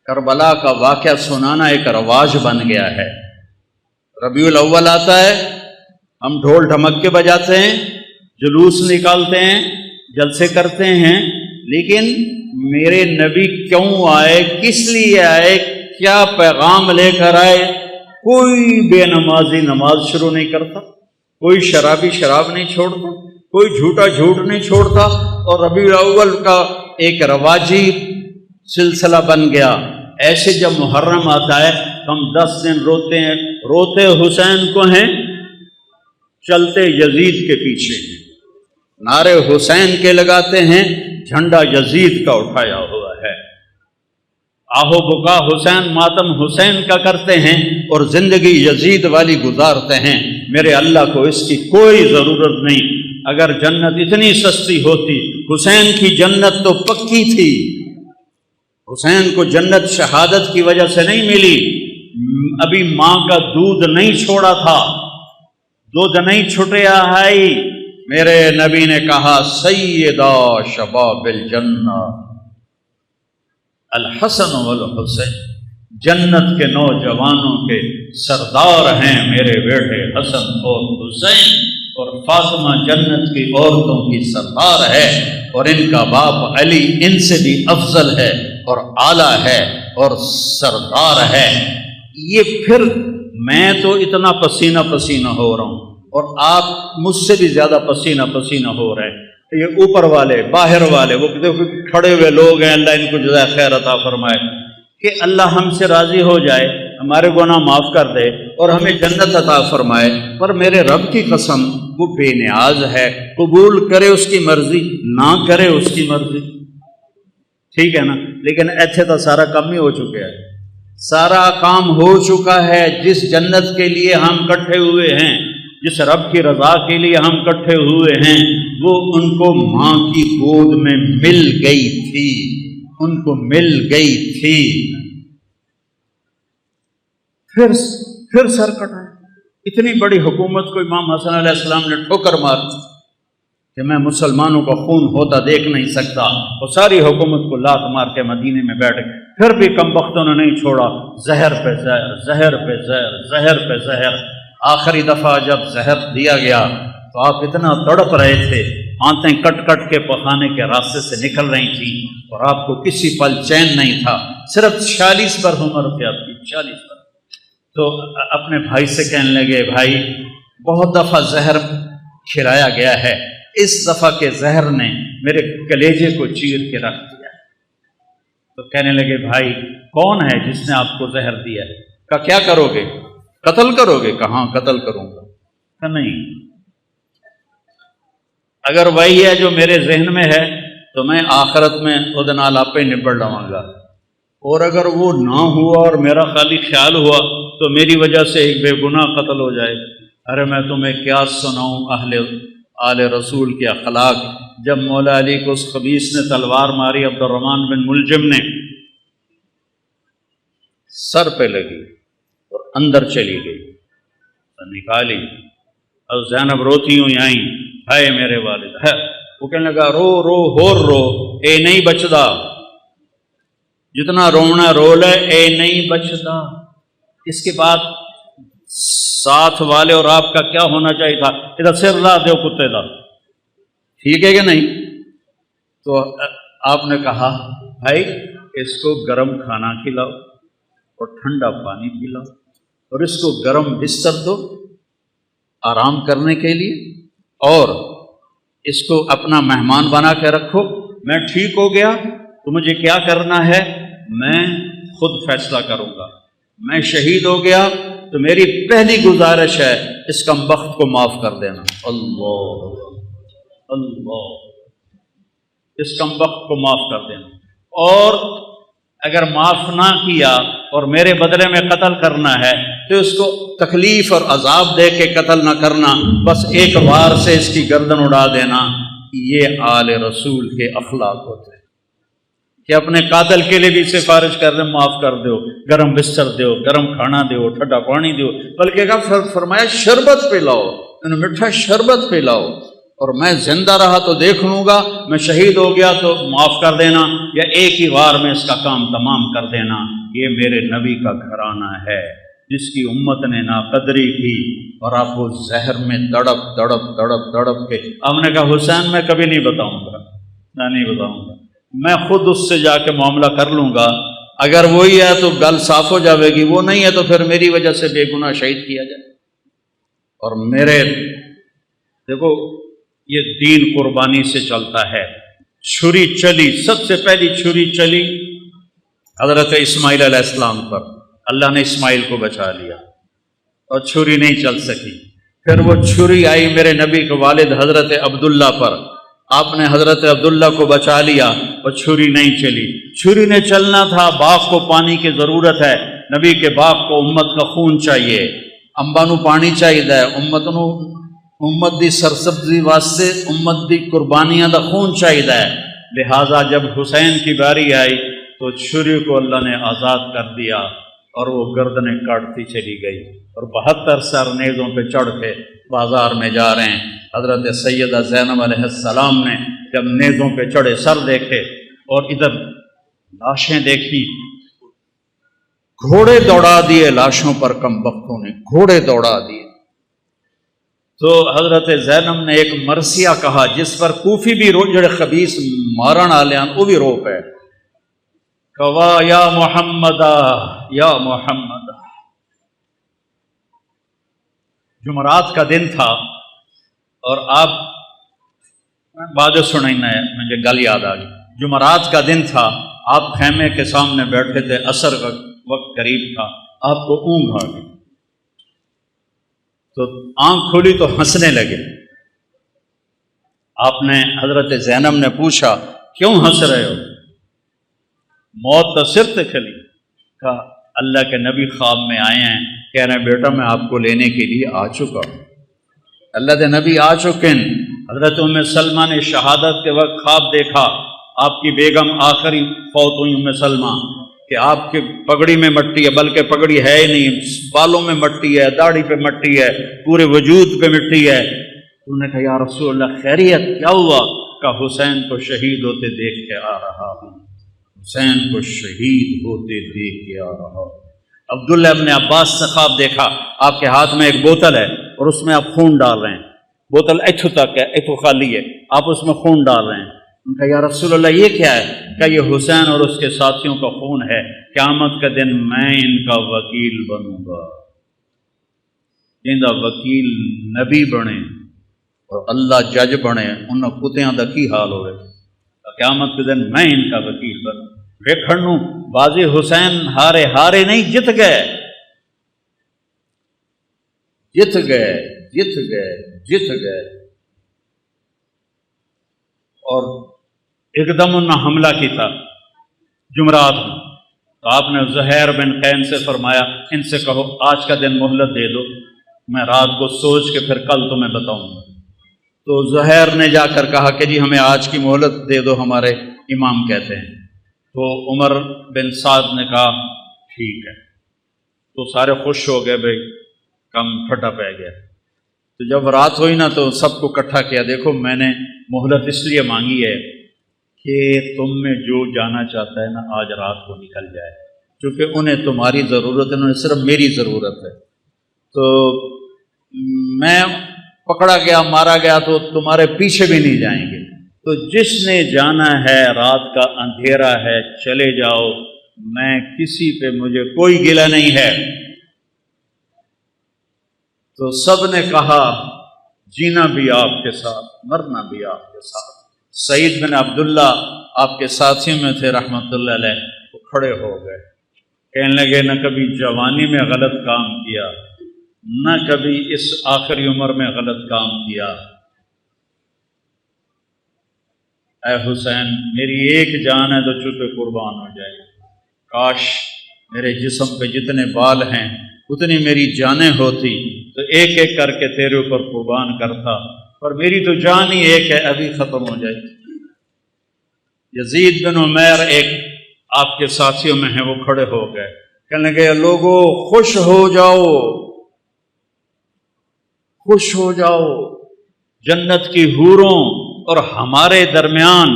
کربلا کا واقعہ سنانا ایک رواج بن گیا ہے۔ ربیع الاول آتا ہے، ہم ڈھول ڈھمکے بجاتے ہیں، جلوس نکالتے ہیں، جلسے کرتے ہیں، لیکن میرے نبی کیوں آئے، کس لیے آئے، کیا پیغام لے کر آئے؟ کوئی بے نمازی نماز شروع نہیں کرتا، کوئی شرابی شراب نہیں چھوڑتا، کوئی جھوٹا جھوٹ نہیں چھوڑتا، اور ربیع الاول کا ایک رواجی سلسلہ بن گیا۔ ایسے جب محرم آتا ہے ہم 10 دن روتے ہیں، روتے حسین کو ہیں، چلتے یزید کے پیچھے ہیں، نعرے حسین کے لگاتے ہیں، جھنڈا یزید کا اٹھایا ہوا ہے، آہو بکا حسین، ماتم حسین کا کرتے ہیں، اور زندگی یزید والی گزارتے ہیں۔ میرے اللہ کو اس کی کوئی ضرورت نہیں۔ اگر جنت اتنی سستی ہوتی، حسین کی جنت تو پکی تھی، حسین کو جنت شہادت کی وجہ سے نہیں ملی، ابھی ماں کا دودھ نہیں چھوڑا تھا، دودھ نہیں چھٹیا ہے۔ میرے نبی نے کہا سیدہ شباب الجنہ الحسن والحسین، جنت کے نوجوانوں کے سردار ہیں میرے بیٹے حسن اور حسین، اور فاطمہ جنت کی عورتوں کی سردار ہے، اور ان کا باپ علی ان سے بھی افضل ہے اور اعلیٰ ہے اور سردار ہے۔ یہ پھر میں تو اتنا پسینہ پسینہ ہو رہا ہوں، اور آپ مجھ سے بھی زیادہ پسینہ پسینہ ہو رہے ہیں، یہ اوپر والے باہر والے وہ کھڑے ہوئے لوگ ہیں، اللہ ان کو جزائے خیر عطا فرمائے، کہ اللہ ہم سے راضی ہو جائے، ہمارے گناہ معاف کر دے اور ہمیں جنت عطا فرمائے، پر میرے رب کی قسم وہ بے نیاز ہے، قبول کرے اس کی مرضی، نہ کرے اس کی مرضی، ٹھیک ہے نا۔ لیکن ایتھے تو سارا کام ہی ہو چکا ہے، سارا کام ہو چکا ہے۔ جس جنت کے لیے ہم کٹھے ہوئے ہیں، جس رب کی رضا کے لیے ہم کٹھے ہوئے ہیں، وہ ان کو ماں کی گود میں مل گئی تھی، ان کو مل گئی تھی۔ پھر سر کٹا۔ اتنی بڑی حکومت کو امام حسن علیہ السلام نے ٹھوکر مار کہ میں مسلمانوں کا خون ہوتا دیکھ نہیں سکتا، وہ ساری حکومت کو لات مار کے مدینے میں بیٹھ گئے۔ پھر بھی کم بختوں نے نہیں چھوڑا، زہر پہ زہر، زہر پہ زہر، زہر پہ زہر۔ آخری دفعہ جب زہر دیا گیا تو آپ اتنا تڑپ رہے تھے، آنتیں کٹ کٹ کے پخانے کے راستے سے نکل رہی تھیں، اور آپ کو کسی پل چین نہیں تھا۔ صرف 46 پر عمر تھی آپ کی، 46 پر۔ تو اپنے بھائی سے کہنے لگے، بھائی بہت دفعہ زہر کھلایا گیا ہے، اس دفعہ کے زہر نے میرے کلیجے کو چیر کے رکھ دیا ہے۔ تو کہنے لگے، بھائی کون ہے جس نے آپ کو زہر دیا ہے؟ کہا کیا کرو گے؟ قتل کرو گے؟ کہاں قتل کروں گا۔ کہا نہیں، اگر وہی ہے جو میرے ذہن میں ہے تو میں آخرت میں خود نال آپ پہ نبڑ لواں گا، اور اگر وہ نہ ہوا اور میرا خالی خیال ہوا تو میری وجہ سے ایک بے گناہ قتل ہو جائے۔ ارے میں تمہیں کیا سناؤں آل رسول کے اخلاق۔ جب مولا علی کو اس خبیث نے تلوار ماری، عبد الرحمن بن ملجم نے، سر پہ لگی اور اندر چلی گئی، نکالی، اور زینب روتی ہوئی آئیں، ہائے میرے والد ہے۔ وہ کہنے لگا، رو رو ہور رو، اے نہیں بچدا، جتنا رونا رو لے، اے نہیں بچدا۔ اس کے بعد ساتھ والے اور آپ کا کیا ہونا چاہیے تھا؟ ادھر سر لا دو کتے دا، ٹھیک ہے کہ نہیں؟ تو آپ نے کہا، بھائی اس کو گرم کھانا کھلاؤ اور ٹھنڈا پانی پلاؤ، اور اس کو گرم بستر دو آرام کرنے کے لیے، اور اس کو اپنا مہمان بنا کے رکھو۔ میں ٹھیک ہو گیا تو مجھے کیا کرنا ہے میں خود فیصلہ کروں گا۔ میں شہید ہو گیا تو میری پہلی گزارش ہے اس کمبخت کو معاف کر دینا۔ اللہ اللہ، اس کمبخت کو معاف کر دینا، اور اگر معاف نہ کیا اور میرے بدلے میں قتل کرنا ہے تو اس کو تکلیف اور عذاب دے کے قتل نہ کرنا، بس ایک وار سے اس کی گردن اڑا دینا۔ یہ آل رسول کے اخلاق ہوتے ہیں کہ اپنے قاتل کے لیے بھی سفارش کر دیں، معاف کر دو، گرم بستر دو، گرم کھانا دو، ٹھنڈا پانی دو، بلکہ فرمایا شربت پلاؤ، میٹھا شربت پلاؤ، اور میں زندہ رہا تو دیکھ لوں گا، میں شہید ہو گیا تو معاف کر دینا، یا ایک ہی وار میں اس کا کام تمام کر دینا۔ یہ میرے نبی کا گھرانہ ہے جس کی امت نے ناقدری کی، اور آپ کو زہر میں تڑپ تڑپ تڑپ تڑپ کے ہم نے کہا، حسین میں کبھی نہیں بتاؤں گا، میں نہیں بتاؤں گا، میں خود اس سے جا کے معاملہ کر لوں گا، اگر وہی ہے تو گل صاف ہو جاوے گی، وہ نہیں ہے تو پھر میری وجہ سے بے گناہ شہید کیا جائے۔ اور میرے دیکھو یہ دین قربانی سے چلتا ہے۔ چھری چلی، سب سے پہلی چھری چلی حضرت اسماعیل علیہ السلام پر، اللہ نے اسماعیل کو بچا لیا اور چھری نہیں چل سکی۔ پھر وہ چھری آئی میرے نبی کے والد حضرت عبداللہ پر، آپ نے حضرت عبداللہ کو بچا لیا اور چھری نہیں چلی۔ چھری نے چلنا تھا، باغ کو پانی کی ضرورت ہے، نبی کے باغ کو امت کا خون چاہیے، انباں نوں پانی چاہیے، امت دی سرسبزی واسطے امت دی قربانیاں دا خون چاہیے۔ لہٰذا جب حسین کی باری آئی تو چھری کو اللہ نے آزاد کر دیا اور وہ گردنیں کاٹتی چلی گئی، اور 72 سر نیزوں پہ چڑھ کے بازار میں جا رہے ہیں۔ حضرت سیدہ زینب علیہ السلام نے جب نیزوں پہ چڑھے سر دیکھے اور ادھر لاشیں دیکھی، گھوڑے دوڑا دیے لاشوں پر، کم بختوں نے گھوڑے دوڑا دیے۔ تو حضرت زینب نے ایک مرثیہ کہا جس پر کوفی بھی جڑے خبیث مارن والے وہ بھی رو پے، کہا یا محمد یا محمد۔ جمعرات کا دن تھا اور آپ بعد سننا ہے مجھے گل یاد آ گئی. جمعرات کا دن تھا، آپ خیمے کے سامنے بیٹھے تھے، عصر کا وقت قریب تھا، آپ کو اونگ آ گئی تو آنکھ کھلی تو ہنسنے لگے. آپ نے حضرت زینب نے پوچھا کیوں ہنس رہے ہو؟ موت تو سر سے کھلی. کہا اللہ کے نبی خواب میں آئے ہیں، کہہ رہے ہیں بیٹا میں آپ کو لینے کے لیے آ چکا ہوں. اللہ کے نبی آ چکے ہیں. حضرت ام سلمہ نے شہادت کے وقت خواب دیکھا، آپ کی بیگم آخری فوت ہوئی ام سلمہ، کہ آپ کے پگڑی میں مٹی ہے، بلکہ پگڑی ہے ہی نہیں، بالوں میں مٹی ہے، داڑھی پہ مٹی ہے، پورے وجود پہ مٹی ہے. انہوں نے کہا یا رسول اللہ خیریت کیا ہوا؟ کہ حسین کو شہید ہوتے دیکھ کے آ رہا ہوں، حسین کو شہید ہوتے دیکھ کے آ رہا ہوں. عبداللہ ابن عباس سے خواب دیکھا، آپ کے ہاتھ میں ایک بوتل ہے اور اس میں آپ خون ڈال رہے ہیں، بوتل ایتھو تک ہے، ایتھو خالی ہے، آپ اس میں خون ڈال رہے ہیں. ان کا یا رسول اللہ یہ کیا ہے؟ کہ یہ حسین اور اس کے ساتھیوں کا خون ہے، قیامت کا دن میں ان کا وکیل بنوں گا. جنہاں وکیل نبی بنے اور اللہ جج بنے، انہاں کتیاں دا کی حال ہوئے. قیامت کے دن میں ان کا وکیل بنوں. ویکھن بازی حسین ہارے نہیں، جت گئے جت گئے جت گئے جت گئے. اور ایک دم انہوں نے حملہ کی تھا جمعرات میں، تو آپ نے زہیر بن قین سے فرمایا ان سے کہو آج کا دن مہلت دے دو، میں رات کو سوچ کے پھر کل تمہیں بتاؤں گا. تو زہیر نے جا کر کہا کہ جی ہمیں آج کی مہلت دے دو، ہمارے امام کہتے ہیں. تو عمر بن سعد نے کہا ٹھیک ہے. تو سارے خوش ہو گئے، بھائی کم پھٹا پہ گیا. تو جب رات ہوئی نا تو سب کو اکٹھا کیا، دیکھو میں نے مہلت اس لیے مانگی ہے کہ تم میں جو جانا چاہتا ہے نا آج رات کو نکل جائے، کیونکہ انہیں تمہاری ضرورت ہے، انہیں صرف میری ضرورت ہے. تو میں پکڑا گیا مارا گیا تو تمہارے پیچھے بھی نہیں جائیں گے. تو جس نے جانا ہے رات کا اندھیرا ہے چلے جاؤ، میں کسی پہ مجھے کوئی گلہ نہیں ہے. تو سب نے کہا جینا بھی آپ کے ساتھ، مرنا بھی آپ کے ساتھ. سعید بن عبداللہ آپ کے ساتھیوں میں تھے رحمۃ اللہ علیہ، وہ کھڑے ہو گئے، کہنے لگے نہ کبھی جوانی میں غلط کام کیا، نہ کبھی اس آخری عمر میں غلط کام کیا. اے حسین میری ایک جان ہے تو چوپے قربان ہو جائے، کاش میرے جسم پہ جتنے بال ہیں اتنی میری جانیں ہوتی تو ایک ایک کر کے تیرے اوپر قربان کرتا، پر میری تو جان ہی ایک ہے، ابھی ختم ہو جائے. یزید بن عمیر ایک آپ کے ساتھیوں میں ہیں، وہ کھڑے ہو گئے، کہنے لگے لوگو خوش ہو جاؤ، خوش ہو جاؤ، جنت کی حوروں اور ہمارے درمیان،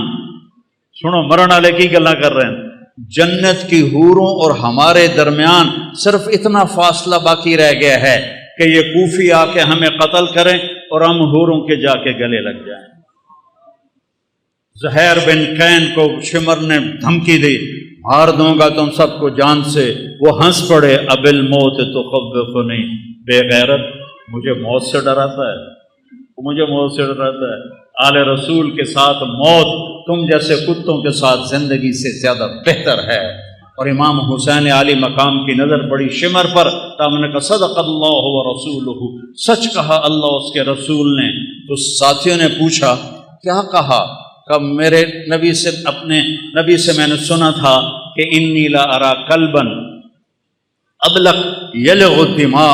سنو مرن والے کی گلا کر رہے ہیں، جنت کی حوروں اور ہمارے درمیان صرف اتنا فاصلہ باقی رہ گیا ہے کہ یہ کوفی آ کے ہمیں قتل کریں اور ہم حوروں کے جا کے گلے لگ جائیں. زہیر بن قین کو شمر نے دھمکی دی، مار دوں گا تم سب کو جان سے. وہ ہنس پڑے، اب الموت تخوفنی، بے غیرت مجھے موت سے ڈراتا ہے، مجھے موت سے ڈراتا ہے. آل رسول کے ساتھ موت تم جیسے کتوں کے ساتھ زندگی سے زیادہ بہتر ہے. اور امام حسین عالی مقام کی نظر پڑی شمر پر، تو ہم نے کہا صدق اللہ و رسولہ، سچ کہا اللہ اس کے رسول نے. تو ساتھیوں نے پوچھا کیا کہا؟ کہ میرے نبی سے، اپنے نبی سے میں نے سنا تھا کہ انی لا ارا کلبا ابلق یلغ دماء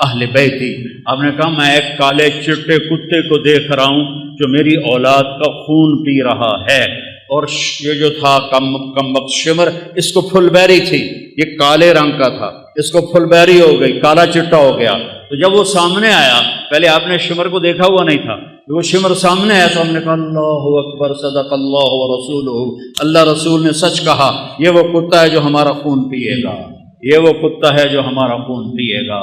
اہل بیتی. آپ نے کہا میں ایک کالے چٹے کتے کو دیکھ رہا ہوں جو میری اولاد کا خون پی رہا ہے. اور یہ جو تھا کم وقت شمر، اس کو پھل بیری تھی، یہ کالے رنگ کا تھا، اس کو پھل بیری ہو گئی، کالا چٹا ہو گیا. تو جب وہ سامنے آیا، پہلے آپ نے شمر کو دیکھا ہوا نہیں تھا، جب وہ شمر سامنے آیا تو ہم نے کہا اللہ اکبر صدق اللہ و رسولہ، اللہ رسول نے سچ کہا، یہ وہ کتا ہے جو ہمارا خون پیے گا، یہ وہ کتا ہے جو ہمارا خون پیے گا.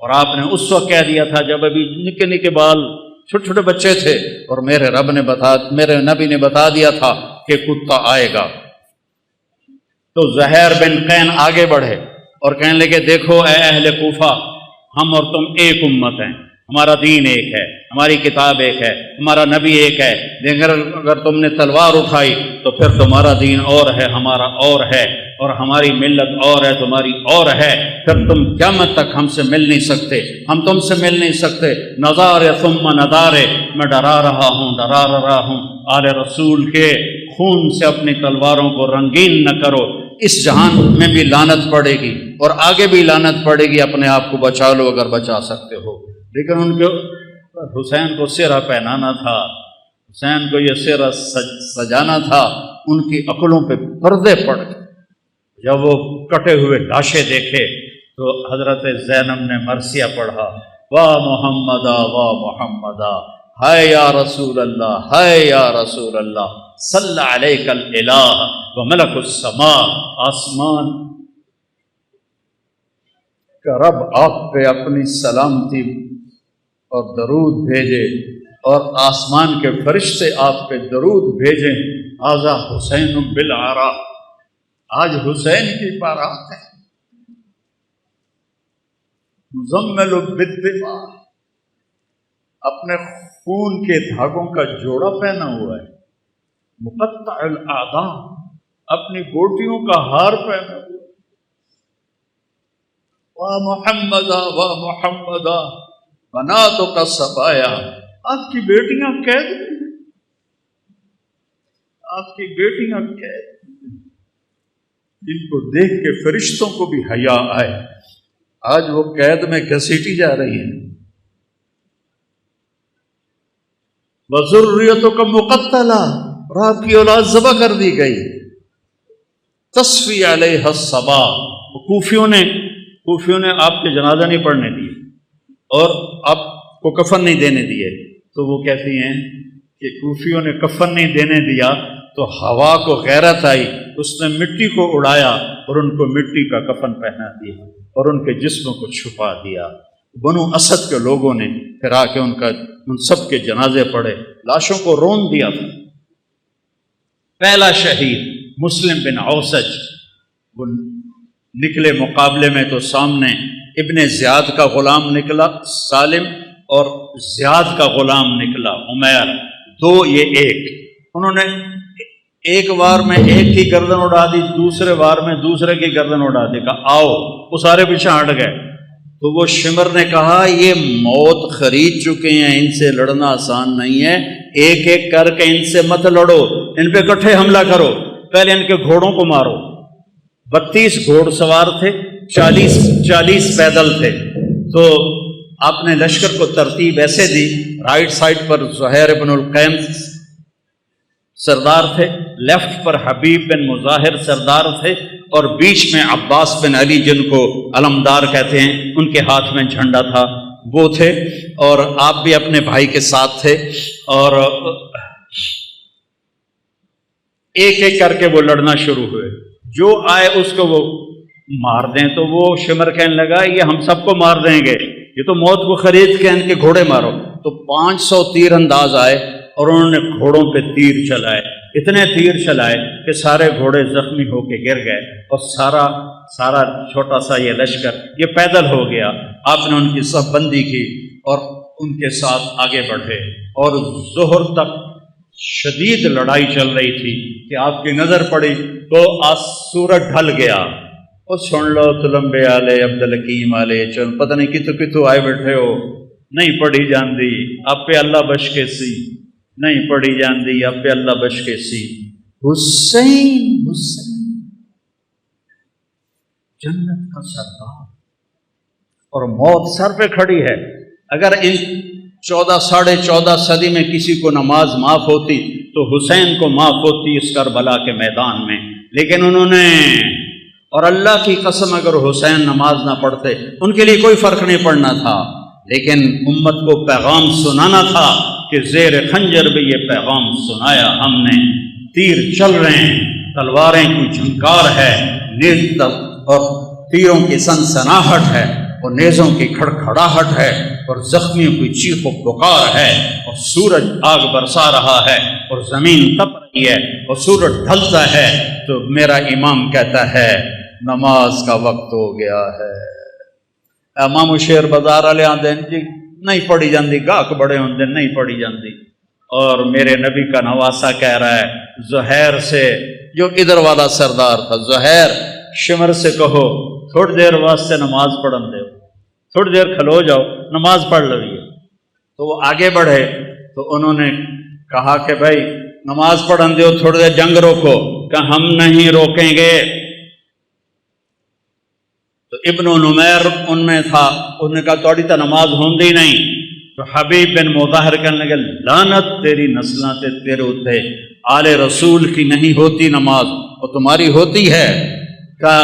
اور آپ نے اس وقت کہہ دیا تھا جب ابھی نکے نکے بال چھوٹے چھوٹے بچے تھے، اور میرے نبی نے بتا دیا تھا کہ کتا آئے گا. تو زہیر بن قین آگے بڑھے اور کہنے لگے دیکھو اے اہل کوفہ، ہم اور تم ایک امت ہیں، ہمارا دین ایک ہے، ہماری کتاب ایک ہے، ہمارا نبی ایک ہے، لیکن اگر تم نے تلوار اٹھائی تو پھر تمہارا دین اور ہے، ہمارا اور ہے، اور ہماری ملت اور ہے، تمہاری اور ہے، پھر تم قیامت تک ہم سے مل نہیں سکتے، ہم تم سے مل نہیں سکتے۔ نظارے ثم نظارے، میں ڈرا رہا ہوں آل رسول کے خون سے اپنی تلواروں کو رنگین نہ کرو۔ اس جہان میں بھی لعنت پڑے گی اور آگے بھی لعنت پڑے گی، اپنے آپ کو بچا لو اگر بچا سکتے ہو۔ لیکن ان کو حسین کو سرہ پہنانا تھا، حسین کو یہ سرہ سجانا تھا، ان کی عقلوں پہ پردے پڑ گئے۔ جب وہ کٹے ہوئے لاشیں دیکھے تو حضرت زینب نے مرثیہ پڑھا، واہ محمدا واہ محمدا، ہائے یا رسول اللہ، ہائے یا رسول اللہ، صلی علیک الالہ و ملک السماء، آسمان کا رب آپ پہ اپنی سلامتی اور درود بھیجے، اور آسمان کے فرشتے آپ پہ درود بھیجیں۔ آزا حسین بالعراء، آج حسین کی بارات ہے، مزمل بالدماء، اپنے خون کے دھاگوں کا جوڑا پہنا ہوا ہے، مقطع الاعضاء، اپنی گوٹیوں کا ہار پہنا ہوا ہے، واہ محمدا واہ محمدا بناتک الصبایا، آپ کی بیٹیاں قید ہیں، آپ کی بیٹیاں قید ہیں، جن کو دیکھ کے فرشتوں کو بھی حیا آئے، آج وہ قید میں گھسیٹی جا رہی ہیں۔ وذریتک مقتلہ، اور آپ کی اولاد ذبح کر دی گئی۔ تصفی علیہ الصبا، کوفیوں نے آپ کے جنازہ نہیں پڑھنے دیے اور آپ کو کفن نہیں دینے دیے، تو وہ کہتی ہیں کہ کوفیوں نے کفن نہیں دینے دیا تو ہوا کو غیرت آئی، اس نے مٹی کو اڑایا اور ان کو مٹی کا کفن پہنا دیا اور ان کے جسموں کو چھپا دیا۔ بنو اسد کے لوگوں نے پھر آ کے ان سب کے جنازے پڑھے، لاشوں کو رون دیا تھا۔ پہلا شہید مسلم بن اوسج، وہ نکلے مقابلے میں تو سامنے ابن زیاد کا غلام نکلا سالم، اور زیاد کا غلام نکلا عمیر، دو یہ ایک، انہوں نے ایک وار میں ایک کی گردن اڑا دی، دوسرے وار میں دوسرے کی گردن اڑا دی، کہا آؤ، وہ سارے پیچھے ہٹ گئے۔ تو وہ شمر نے کہا یہ موت خرید چکے ہیں، ان سے لڑنا آسان نہیں ہے، ایک ایک کر کے ان سے مت لڑو، ان پہ اکٹھے حملہ کرو، پہلے ان کے گھوڑوں کو مارو۔ 32 گھوڑ سوار تھے، 40 پیدل تھے، تو آپ نے لشکر کو ترتیب ایسے دی، رائٹ سائڈ پر زہیر بن القیم سردار تھے، لیفٹ پر حبیب بن مظاہر سردار تھے، اور بیچ میں عباس بن علی جن کو علمدار کہتے ہیں، ان کے ہاتھ میں جھنڈا تھا، وہ تھے، اور آپ بھی اپنے بھائی کے ساتھ تھے، اور ایک ایک کر کے وہ لڑنا شروع ہوئے، جو آئے اس کو وہ مار دیں۔ تو وہ شمر کہنے لگا یہ ہم سب کو مار دیں گے، یہ تو موت کو خرید کے ان کے گھوڑے مارو۔ تو 500 تیر انداز آئے اور انہوں نے گھوڑوں پہ تیر چلائے، اتنے تیر چلائے کہ سارے گھوڑے زخمی ہو کے گر گئے، اور سارا چھوٹا سا یہ لشکر یہ پیدل ہو گیا۔ آپ نے ان کی صف بندی کی اور ان کے ساتھ آگے بڑھے، اور ظہر تک شدید لڑائی چل رہی تھی کہ آپ کی نظر پڑی تو سورج ڈھل گیا، اور سن لو تلمبے آلے عبدالحکیم آلے، چل پتہ نہیں کتوں آئے بیٹھے ہو، نہیں پڑھی جاندی آپ پہ اللہ بش کے سی، نہیں پڑھی جاندی آپ پہ اللہ بش کے سی۔ حسین جنت کا سردار، اور موت سر پہ کھڑی ہے۔ اگر ان 14 صدی میں کسی کو نماز معاف ہوتی تو حسین کو معاف ہوتی اس کربلا کے میدان میں، لیکن انہوں نے، اور اللہ کی قسم اگر حسین نماز نہ پڑھتے ان کے لیے کوئی فرق نہیں پڑنا تھا، لیکن امت کو پیغام سنانا تھا کہ زیر خنجر بھی یہ پیغام سنایا ہم نے، تیر چل رہے ہیں، تلواریں کی جھنکار ہے، نیز اور تیروں کی سنسناہٹ ہے، اور نیزوں کی کھڑکھڑاہٹ ہے، اور زخمیوں کی چیخ و پکار ہے، اور سورج آگ برسا رہا ہے، اور زمین تپ رہی ہے، اور سورج ڈھلتا ہے، تو میرا امام کہتا ہے نماز کا وقت ہو گیا ہے۔ امام شیر بازار والے آتے ہیں جی نہیں پڑھی جاندی، گاہک بڑے ہوندے نہیں پڑھی جاندی۔ اور میرے نبی کا نواسا کہہ رہا ہے زہیر سے، جو ادھر والا سردار تھا، زہیر شمر سے کہو تھوڑی دیر واسطے نماز پڑھن دے، تھوڑی دیر کھلو جاؤ نماز پڑھ لویے۔ تو وہ آگے بڑھے تو انہوں نے کہا کہ بھائی نماز پڑھن دیو، تھوڑی دیر جنگ روکو، کہ ہم نہیں روکیں گے۔ تو ابن نمیر ان میں تھا، انہوں نے کہا توڑی تا نماز ہوندی نہیں۔ تو حبیب بن مظاہر کہنے لگے لعنت تیری نسلاں تے تیرے اتے، آل رسول کی نہیں ہوتی نماز، وہ تمہاری ہوتی ہے۔ کہ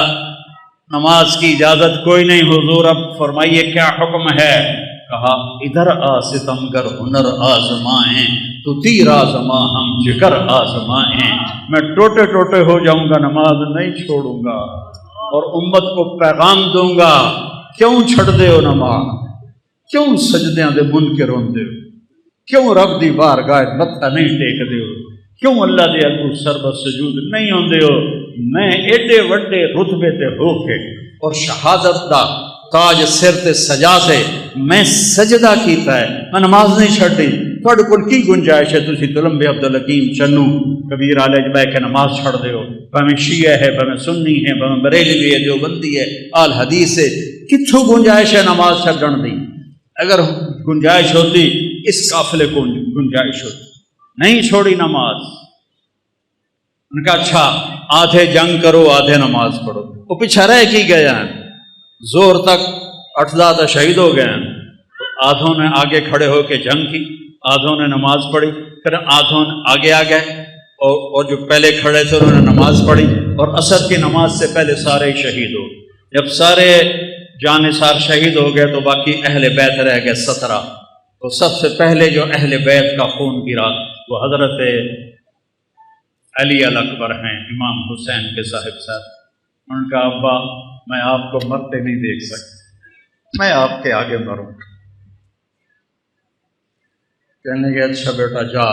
نماز کی اجازت کوئی نہیں حضور، اب فرمائیے کیا حکم ہے؟ کہا ادھر آ ستمگر ہنر آزمائیں، تو تیر آزما ہم جگر آزمائیں، میں ٹوٹے ٹوٹے ہو جاؤں گا نماز نہیں چھوڑوں گا، اور امت کو پیغام دوں گا کیوں چھڑ دے ہو نماز، کیوں سجدیاں دے منکر ہوندے ہو، کیوں رب دی بارگاہ متھا نہیں ٹیک دے ہو، کیوں اللہ دے اگوں سربت سجود نہیں ہوندے ہو۔ میں ایڈے وڈے رتبے تے ہو کے اور شہادت دا تاج سر تے سجا سے میں سجدہ کیتا ہے، میں نماز نہیں چھڑی، تھوڑے کول کی گنجائش ہے تسی تلمبے عبدالحکیم چنو کبیر علیہ بہ کے نماز چھڑ دے ہو، بھویں شیعہ ہے، بھویں سنی ہے، بھویں بریلوی ہے، دیوبندی ہے، آل حدیث ہے، کتھوں گنجائش ہے نماز چھڑن دی؟ اگر گنجائش ہوتی اس قافلے کو گنجائش ہوتی، نہیں چھوڑی نماز۔ ان کا اچھا آدھے جنگ کرو آدھے نماز پڑھو، وہ پیچھے رہ کی گئے ہیں، زور تک 8 شہید ہو گئے ہیں۔ تو آدھوں نے آگے کھڑے ہو کے جنگ کی، آدھوں نے نماز پڑھی، پھر آدھوں نے آگے آ گئے اور جو پہلے کھڑے تھے انہوں نے نماز پڑھی، اور عصر کی نماز سے پہلے سارے شہید ہو۔ جب سارے جانثار شہید ہو گئے تو باقی اہل بیت رہ گئے 17۔ تو سب سے پہلے جو اہل بیت کا خون گرا وہ حضرت علی الاکبر ہیں، امام حسین کے صاحب۔ ان کا ابا میں آپ کو مرتے نہیں دیکھ سکتا، میں آپ کے آگے مروں۔ کہنے لگے اچھا بیٹا جا،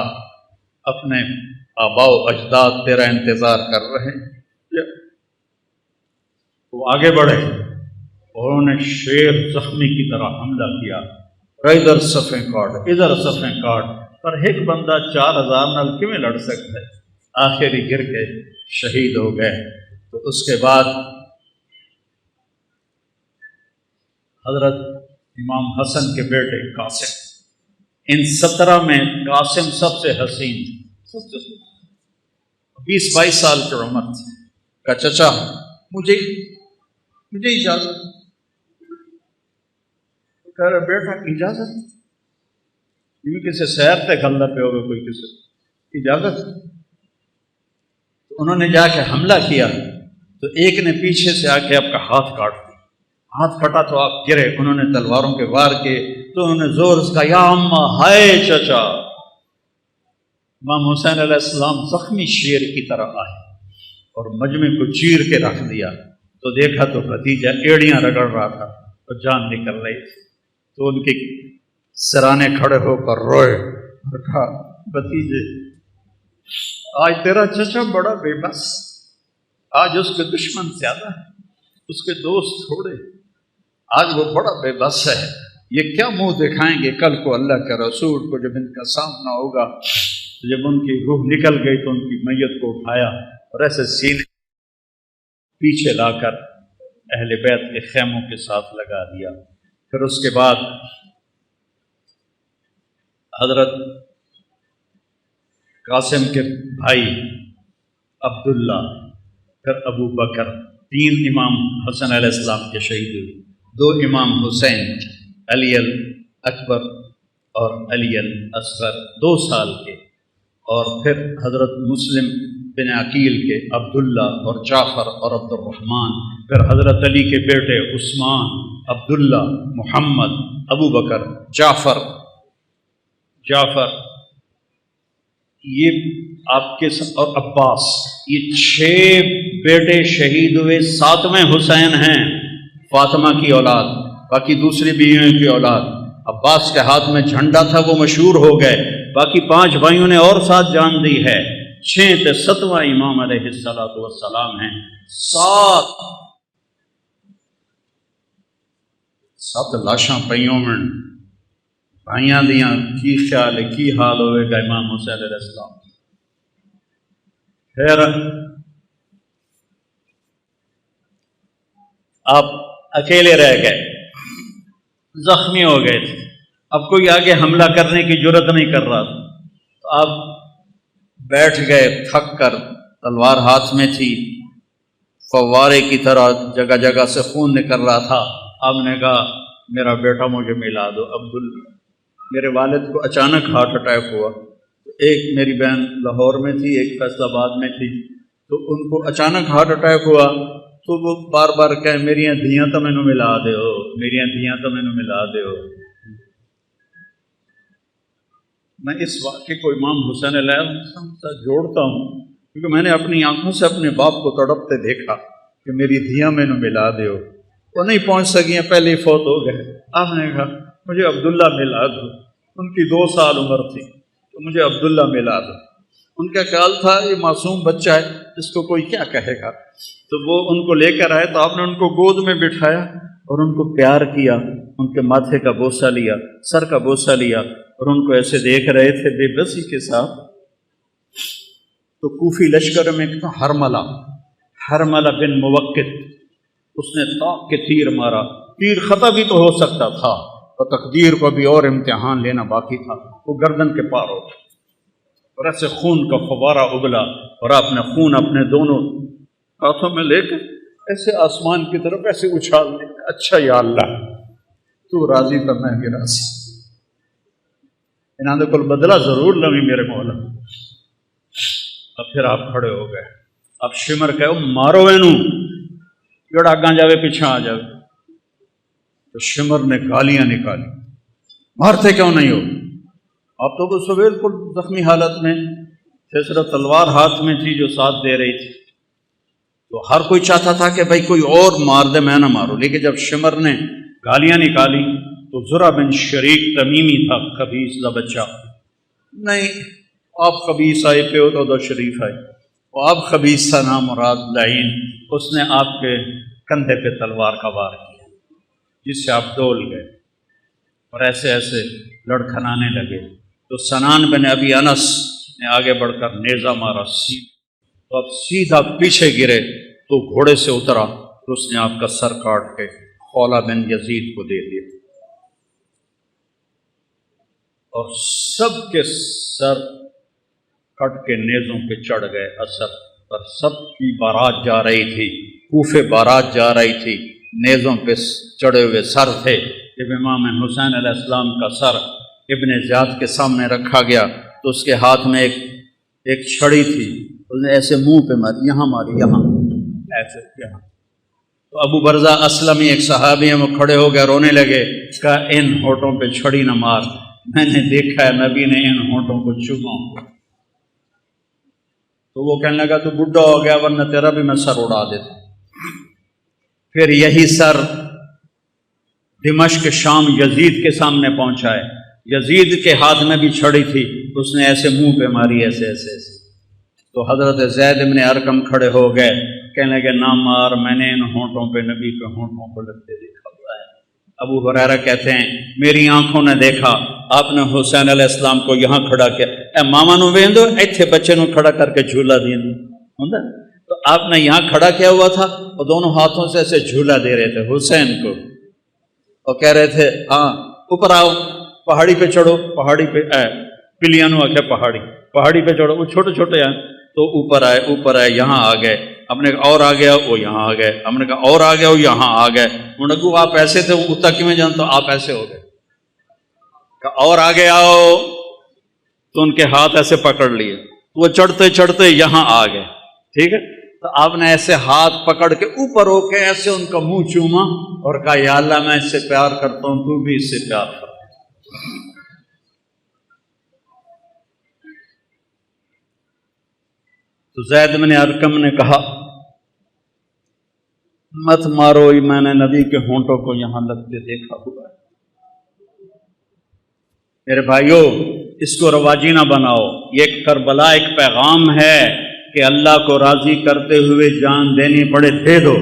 اپنے آباء و اجداد تیرا انتظار کر رہے ہیں۔ وہ آگے بڑھے اور انہوں نے شیر زخمی کی طرح حملہ کیا، ادھر صفیں کاٹ ادھر صفیں کاٹ، پر ایک بندہ 4000 نال کیویں لڑ سکتا ہے؟ آخری گر کے شہید ہو گئے۔ تو اس کے بعد حضرت امام حسن کے بیٹے قاسم، ان 17 میں قاسم سب سے حسین، 20-22 سال کی عمر تھی۔ کہا چچا مجھے اجازت، کہہ رہے بیٹا اجازت؟ یہ کسی سیر تے کھلنا پہ ہوگا کوئی کسی اجازت؟ انہوں نے جا کے حملہ کیا تو ایک نے پیچھے سے آ کے آپ کا ہاتھ کاٹ دیا، ہاتھ کٹا تو آپ گرے، انہوں نے تلواروں کے وار کیے تو انہوں نے زور سے کہا یا اماں ہائے چچا۔ امام حسین علیہ السلام زخمی شیر کی طرح آئے اور مجمع کو چیر کے رکھ دیا، تو دیکھا تو بھتیجا ایڑیاں رگڑ رہا تھا تو جان نکل رہی تھی، تو ان کے سرانے کھڑے ہو کر روئے اور کہا بھتیجے آج تیرا چچا بڑا بے بس، آج اس کے دشمن زیادہ ہے، اس کے دوست تھوڑے، آج وہ بڑا بے بس ہے، یہ کیا منہ دکھائیں گے کل کو اللہ کے رسول کو جب ان کا سامنا ہوگا۔ جب ان کی روح نکل گئی تو ان کی میت کو اٹھایا اور ایسے سینے پیچھے لا کر اہل بیت کے خیموں کے ساتھ لگا دیا۔ پھر اس کے بعد حضرت قاسم کے بھائی عبداللہ، پھر ابو بکر، 3 امام حسن علیہ السلام کے شہید ہوئے، 2 امام حسین، علی الاکبر اور علی الاصغر 2 سال کے، اور پھر حضرت مسلم بن عقیل کے عبداللہ اور جعفر اور عبد الرحمن، پھر حضرت علی کے بیٹے عثمان، عبداللہ، محمد، ابو بکر، جعفر، یہ آپ کے اور عباس، یہ 6 بیٹے شہید ہوئے۔ 7ویں حسین ہیں، فاطمہ کی اولاد، باقی دوسری بیویوں کی اولاد۔ عباس کے ہاتھ میں جھنڈا تھا، وہ مشہور ہو گئے، باقی 5 بھائیوں نے اور ساتھ جان دی ہے۔ 6 تے 7واں امام علیہ السلام ہیں۔ 7 لاشاں پئیوں میں بھائیاں دیاں کی خیال ہے کی حال ہوئے گا امام حسین علیہ السلام. پھر آپ اکیلے رہ گئے، زخمی ہو گئے تھے، اب کوئی آگے حملہ کرنے کی جرت نہیں کر رہا تھا، تو آپ بیٹھ گئے تھک کر، تلوار ہاتھ میں تھی، فوارے کی طرح جگہ جگہ سے خون نکل رہا تھا. آپ نے کہا میرا بیٹا مجھے ملا دو. میرے والد کو اچانک ہارٹ اٹیک ہوا. ایک میری بہن لاہور میں تھی، ایک فیصل آباد میں تھی، تو ان کو اچانک ہارٹ اٹیک ہوا تو وہ بار بار کہے میریاں دھیاں تو مینوں ملا دیو، میریاں دھیاں تو مینوں ملا دیو. میں اس واقعے کو امام حسین علیہ السلام سے جوڑتا ہوں کیونکہ میں نے اپنی آنکھوں سے اپنے باپ کو تڑپتے دیکھا کہ میری دھیاں مینوں ملا دیو. وہ نہیں پہنچ سکیاں، پہلے ہی فوت ہو گئے. آپ نے کہا مجھے عبداللہ ملا دو. ان کی 2 سال عمر تھی تو مجھے عبداللہ ملا دو. ان کا خیال تھا یہ معصوم بچہ ہے، اس کو کوئی کیا کہے گا. تو وہ ان کو لے کر آئے تو آپ نے ان کو گود میں بٹھایا اور ان کو پیار کیا، ان کے ماتھے کا بوسہ لیا، سر کا بوسہ لیا، اور ان کو ایسے دیکھ رہے تھے بے بسی کے ساتھ. تو کوفی لشکر میں ایک تھا حرملہ بن موقت، اس نے طاق کے تیر مارا. تیر خطا بھی تو ہو سکتا تھا، تو تقدیر کو بھی اور امتحان لینا باقی تھا. وہ گردن کے پار ہو گیا اور ایسے خون کا فوارہ ابلا، اور آپ نے خون اپنے دونوں ہاتھوں میں لے کر ایسے آسمان کی طرف ایسے اچھال دیا. اچھا یا اللہ تو راضی تو میں بھی راضی، انہوں نے کل بدلہ ضرور لوی میرے مولا. اب پھر آپ کھڑے ہو گئے. اب شمر کہو مارو اینوں جڑا اگاں جاوے پیچھے آ جاوے. تو شمر نے گالیاں نکالی، مارتے کیوں نہیں ہو؟ آپ تو اس بالکل زخمی حالت میں تھے، صرف تلوار ہاتھ میں تھی جو ساتھ دے رہی تھی. تو ہر کوئی چاہتا تھا کہ بھائی کوئی اور مار دے، میں نہ مارو. لیکن جب شمر نے گالیاں نکالی تو زرع بن شریک تمیمی تھا، خبیث کا بچہ. نہیں آپ خبیث آئے پہ ہو تو دو شریف آئے، وہ آپ خبیث تھا نام مراد لعین. اس نے آپ کے کندھے پہ تلوار کا وار کیا جس سے آپ ڈول گئے اور ایسے ایسے لڑکھنانے لگے. تو سنان بن ابی انس نے آگے بڑھ کر نیزہ مارا، تو اب سیدھا پیچھے گرے تو گھوڑے سے اترا تو اس نے آپ کا سر کاٹ کے خولہ بن یزید کو دے دیا. اور سب کے سر کٹ کے نیزوں پہ چڑھ گئے. اثر پر سب کی بارات جا رہی تھی، کوفے بارات جا رہی تھی، نیزوں پہ چڑھے ہوئے سر تھے. جب امام حسین علیہ السلام کا سر ابن زیاد کے سامنے رکھا گیا تو اس کے ہاتھ میں ایک چھڑی تھی، اس نے ایسے منہ پہ ماری، یہاں ماری، یہاں ایسے یہاں. تو ابو برزہ اسلمی ایک صحابی ہیں، وہ کھڑے ہو گئے، رونے لگے. کہا ان ہونٹوں پہ چھڑی نہ مار، میں نے دیکھا ہے نبی نے ان ہونٹوں کو چوما. تو وہ کہنے لگا تو بڈھا ہو گیا ورنہ تیرا بھی میں سر اڑا دیتا. پھر یہی سر دمشق شام یزید کے سامنے پہنچا ہے. یزید کے ہاتھ میں بھی چھڑی تھی، اس نے ایسے منہ پہ ماری، ایسے ایسے ایسے. تو حضرت زید بن ارقم کھڑے ہو گئے، کہنے لگے نہ مار، میں نے ان ہونٹوں پہ نبی کے ہونٹوں کو لگتے دیکھا ہوا ہے. ابو ہریرہ کہتے ہیں میری آنکھوں نے دیکھا آپ نے حسین علیہ السلام کو یہاں کھڑا کیا. اے ماما نو ویندو ایتھے بچے نو کھڑا کر کے جھولا دین ہوندا. تو آپ نے یہاں کھڑا کیا ہوا تھا اور دونوں ہاتھوں سے ایسے جھولا دے رہے تھے حسین کو، اور کہہ رہے تھے ہاں اوپر آؤ، پہاڑی پہ چڑھو. پہاڑی پہ پلیاں نو آخیا پہاڑی پہ چڑھو. وہ چھوٹے چھوٹے ہیں تو اوپر آئے یہاں آ گئے. ہم نے کہا اور آ گیا، وہ یہاں آ گئے. ہم نے کہا اور آ گیا، وہ یہاں آ گئے. انہوں نے کہا آپ ایسے تھے، وہ اتنا کیوں جانتا، آپ ایسے ہو گئے. کہا اور آگے آؤ، تو ان کے ہاتھ ایسے پکڑ لیے، وہ چڑھتے چڑھتے یہاں آ گئے. ٹھیک ہے، تو آپ نے ایسے ہاتھ پکڑ کے اوپر ہو کے ایسے ان کا منہ چوما اور کہا یا اللہ میں اس سے پیار کرتا ہوں، تو بھی اس سے پیار کر. تو زید بن ارقم نے کہا مت مارو، میں نے نبی کے ہونٹوں کو یہاں لگتے دیکھا ہوا ہے. میرے بھائیو اس کو رواجی نہ بناؤ. یہ کربلا ایک پیغام ہے کہ اللہ کو راضی کرتے ہوئے جان دینی پڑے دے دو.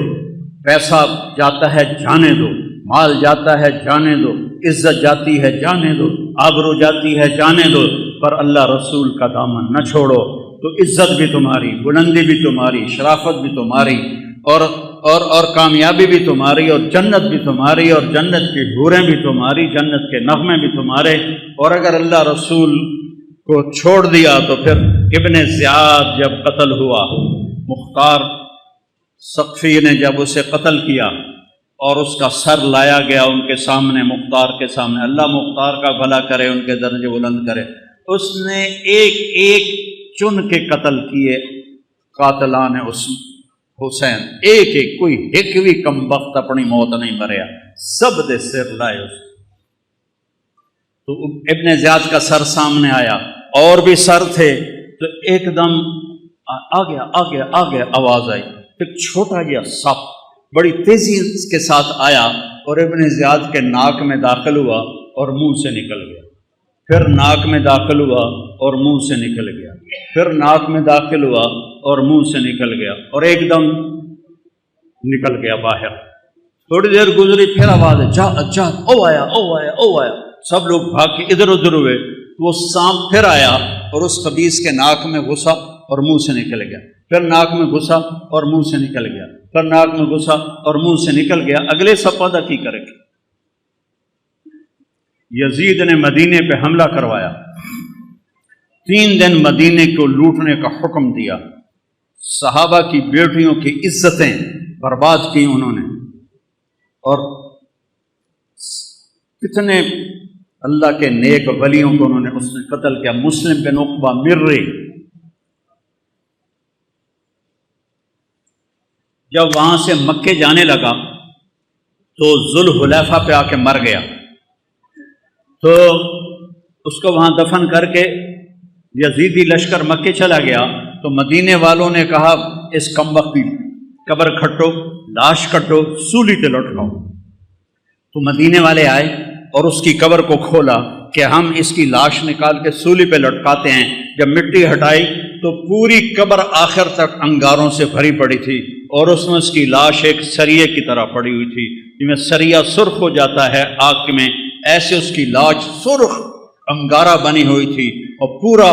پیسہ جاتا ہے جانے دو، مال جاتا ہے جانے دو، عزت جاتی ہے جانے دو. آبرو جاتی ہے جانے دو، پر اللہ رسول کا دامن نہ چھوڑو تو عزت بھی تمہاری، بلندی بھی تمہاری، شرافت بھی تمہاری، اور کامیابی بھی تمہاری، اور جنت بھی تمہاری، اور جنت کی حوریں بھی تمہاری، جنت کے نغمے بھی تمہارے۔ اور اگر اللہ رسول کو چھوڑ دیا تو پھر ابن زیاد جب قتل ہوا، مختار ثقفی نے جب اسے قتل کیا اور اس کا سر لایا گیا ان کے سامنے، مختار کے سامنے، اللہ مختار کا بھلا کرے، ان کے درجے بلند کرے، اس نے ایک ایک چن کے قتل کیے قاتلان حسین، ایک ایک، کوئی ایک بھی کم وقت اپنی موت نہیں مریا، سب دے سر لائے اس۔ تو ابن زیاد کا سر سامنے آیا، اور بھی سر تھے، تو ایک دم آ گیا آواز آئی، ایک چھوٹا جہا سپ بڑی تیزی کے ساتھ آیا اور ابن زیاد کے ناک میں داخل ہوا اور منہ سے نکل گیا، پھر ناک میں داخل ہوا اور منہ سے نکل گیا، پھر ناک میں داخل ہوا اور منہ سے نکل گیا، اور ایک دم نکل گیا باہر۔ تھوڑی دیر گزری، پھر آواز ہے، جا او آیا، سب لوگ بھاگ کے ادھر ادھر ہوئے، وہ سانپ پھر آیا اور اس خبیث کے ناک میں گھسا اور منہ سے نکل گیا، پھر ناک میں گھسا اور منہ سے نکل گیا، پھر ناک میں گھسا اور منہ سے نکل گیا۔ اگلے سپادہ کی کرے گا؟ یزید نے مدینے پہ حملہ کروایا، 3 دن مدینے کو لوٹنے کا حکم دیا، صحابہ کی بیٹیوں کی عزتیں برباد کی انہوں نے، اور کتنے اللہ کے نیک ولیوں کو انہوں نے اس نے قتل کیا۔ مسلم بن عقبہ مرری جب وہاں سے مکے جانے لگا تو ذوالحلیفہ پہ آ کے مر گیا، تو اس کو وہاں دفن کر کے یزیدی لشکر مکے چلا گیا، تو مدینے والوں نے کہا اس کمبخت کی قبر کھٹو، لاش کٹو، سولی تے لٹکاؤ۔ تو مدینے والے آئے اور اس کی قبر کو کھولا کہ ہم اس کی لاش نکال کے سولی پہ لٹکاتے ہیں۔ جب مٹی ہٹائی تو پوری قبر آخر تک انگاروں سے بھری پڑی تھی، اور اس میں اس کی لاش ایک سریے کی طرح پڑی ہوئی تھی، جس میں سریا سرخ ہو جاتا ہے آگ میں، ایسے اس کی لاش سرخ انگارہ بنی ہوئی تھی، اور پورا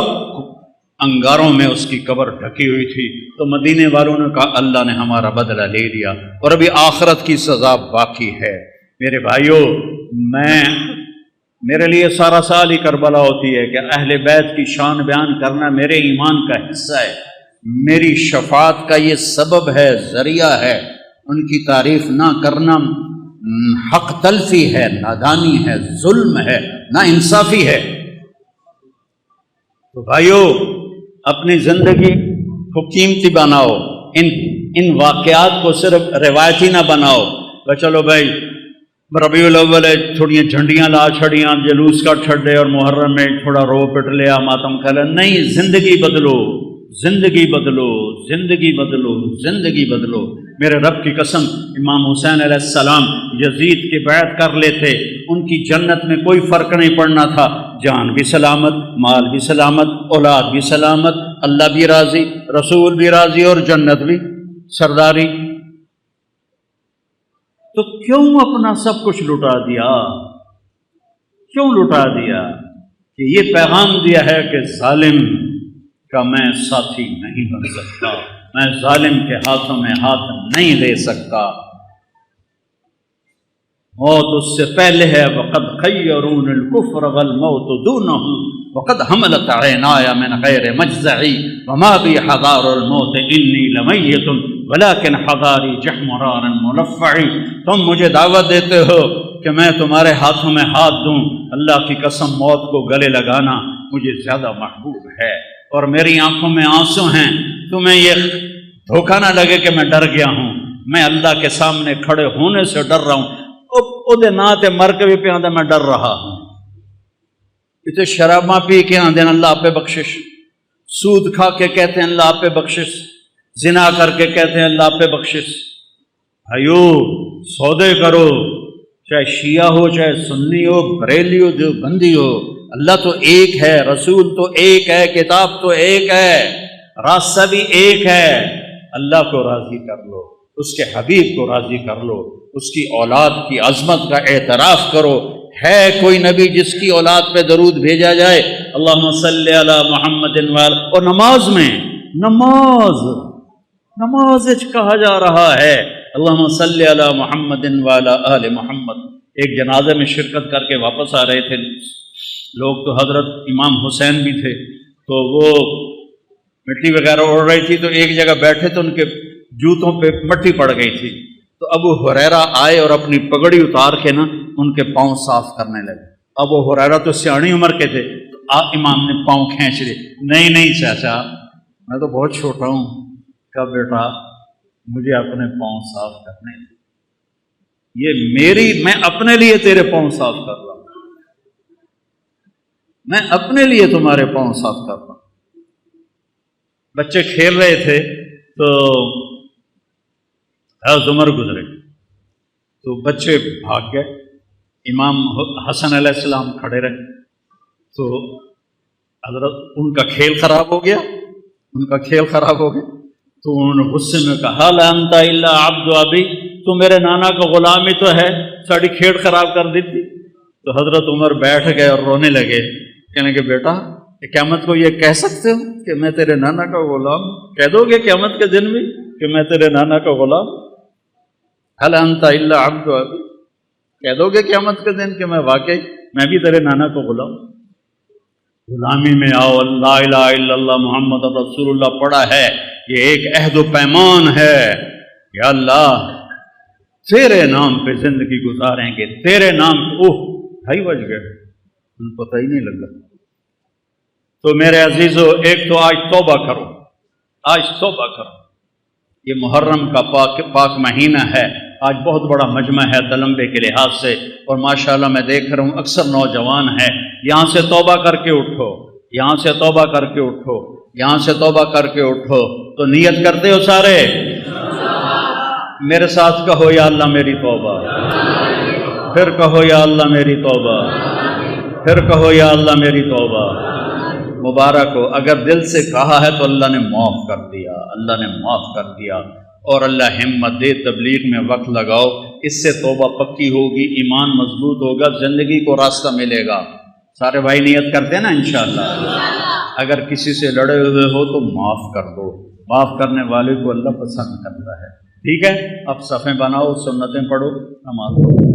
انگاروں میں اس کی قبر ڈھکی ہوئی تھی۔ تو مدینے والوں نے کہا اللہ نے ہمارا بدلہ لے لیا، اور ابھی آخرت کی سزا باقی ہے۔ میرے بھائیوں، میرے لیے سارا سال ہی کربلا ہوتی ہے کہ اہل بیت کی شان بیان کرنا میرے ایمان کا حصہ ہے، میری شفاعت کا یہ سبب ہے، ذریعہ ہے۔ ان کی تعریف نہ کرنا حق تلفی ہے، نادانی ہے، ظلم ہے، نا انصافی ہے۔ تو بھائیو، اپنی زندگی کو قیمتی بناؤ، ان واقعات کو صرف روایتی نہ بناؤ کہ چلو بھائی ربیع الاول تھوڑی جھنڈیاں لا چھڑیاں، جلوس کا چھڑے، اور محرم میں تھوڑا رو پٹ لیا، ماتم کھلا۔ نہیں، زندگی بدلو، زندگی بدلو، زندگی بدلو، زندگی بدلو۔ میرے رب کی قسم، امام حسین علیہ السلام یزید کی بیعت کر لیتے، ان کی جنت میں کوئی فرق نہیں پڑنا تھا، جان بھی سلامت، مال بھی سلامت، اولاد بھی سلامت، اللہ بھی راضی، رسول بھی راضی، اور جنت بھی سرداری۔ تو کیوں اپنا سب کچھ لٹا دیا؟ کیوں لٹا دیا؟ کہ یہ پیغام دیا ہے کہ ظالم کا میں ساتھی نہیں بن سکتا، میں ظالم کے ہاتھوں میں ہاتھ نہیں لے سکتا۔ موت اس سے پہلے ہے، وقد خیرون الکفر والموت دونہ، وقد حملت عینایا من غیر مجزعی وما بی حضار الموت انی لمیت ولیکن حضاری جحمرار ملفعی۔ تم مجھے دعوت دیتے ہو کہ میں تمہارے ہاتھوں میں ہاتھ دوں، اللہ کی قسم موت کو گلے لگانا مجھے زیادہ محبوب ہے، اور میری آنکھوں میں آنسو ہیں۔ تمہیں یہ دھوکہ نہ لگے کہ میں ڈر گیا ہوں، میں اللہ کے سامنے کھڑے ہونے سے ڈر رہا ہوں۔ او نا تے مر کے بھی پہ آدھا میں ڈر رہا ہوں۔ اتنے شراباں پی کے آدھے اللہ آپ پہ بخشش، سود کھا کے کہتے ہیں اللہ آپ پہ بخشش، زنا کر کے کہتے ہیں اللہ آپ پہ بخشش۔ بھائیو، سودے کرو، چاہے شیعہ ہو، چاہے سنی ہو، بریلی ہو، دیوبندی ہو، اللہ تو ایک ہے، رسول تو ایک ہے، کتاب تو ایک ہے، راستہ بھی ایک ہے۔ اللہ کو راضی کر لو، اس کے حبیب کو راضی کر لو، اس کی اولاد کی عظمت کا اعتراف کرو، ہے کوئی نبی جس کی اولاد پہ درود بھیجا جائے؟ اللہم صلی علی محمد اور نماز میں نماز کہا جا رہا ہے اللہم صلی علی محمد وعلی آل محمد۔ ایک جنازے میں شرکت کر کے واپس آ رہے تھے لوگ، تو حضرت امام حسین بھی تھے، تو وہ مٹی وغیرہ اڑ رہی تھی، تو ایک جگہ بیٹھے تو ان کے جوتوں پہ مٹی پڑ گئی تھی، تو ابو ہریرہ آئے اور اپنی پگڑی اتار کے نا ان کے پاؤں صاف کرنے لگے۔ ابو ہریرہ تو سیاਣੀ عمر کے تھے، تو امام نے پاؤں کھینچ لیے، نہیں چاچا میں تو بہت چھوٹا ہوں۔ کہا بیٹا مجھے اپنے پاؤں صاف کرنے، یہ میں اپنے لیے تیرے پاؤں صاف کر رہا ہوں، میں اپنے لیے تمہارے پاؤں صاف کر رہا ہوں۔ بچے کھیل رہے تھے تو حضرت عمر گزرے، تو بچے بھاگ گئے، امام حسن علیہ السلام کھڑے رہے، تو حضرت ان کا کھیل خراب ہو گیا، تو انہوں نے غصے میں کہا لا انت الا عبد ابی، تو میرے نانا کا غلام ہی تو ہے، ساری کھیل خراب کر دی تھی۔ تو حضرت عمر بیٹھ گئے اور رونے لگے، کہنے کہ بیٹا قیامت کو یہ کہہ سکتے ہو کہ میں تیرے نانا کا غلام؟ کہہ دو گے قیامت کے دن بھی کہ میں تیرے نانا کا غلام؟ هل انت الا عبد ابی، کہہ دو گے قیامت کے دن کہ میں بھی تیرے نانا کا غلام؟ غلامی میں آؤ، لا الہ الا اللہ محمد رسول اللہ پڑھا ہے، یہ ایک عہد و پیمان ہے، یا اللہ تیرے نام پہ زندگی گزاریں گے، تیرے نام پہ۔ 2:30 بج گئے، پتہ ہی نہیں لگا۔ تو میرے عزیزو، ایک تو آج توبہ کرو، یہ محرم کا پاک مہینہ ہے، آج بہت بڑا مجمع ہے تلمبے کے لحاظ سے، اور ماشاءاللہ میں دیکھ رہا ہوں اکثر نوجوان ہیں، یہاں سے توبہ کر کے اٹھو، یہاں سے توبہ کر کے اٹھو، یہاں سے توبہ کر کے اٹھو۔ تو نیت کرتے ہو سارے؟ میرے ساتھ کہو یا اللہ میری توبہ، پھر کہو یا اللہ میری توبہ، پھر کہو یا اللہ میری توبہ۔ مبارک ہو، اگر دل سے کہا ہے تو اللہ نے معاف کر دیا، اور اللہ ہمت دے، تبلیغ میں وقت لگاؤ، اس سے توبہ پکی ہوگی، ایمان مضبوط ہوگا، زندگی کو راستہ ملے گا۔ سارے بھائی نیت کرتے ہیں نا انشاءاللہ؟ اگر کسی سے لڑے ہوئے ہو تو معاف کر دو، معاف کرنے والے کو اللہ پسند کرتا ہے۔ ٹھیک ہے، اب صفیں بناؤ، سنتیں پڑھو، نماز پڑھو۔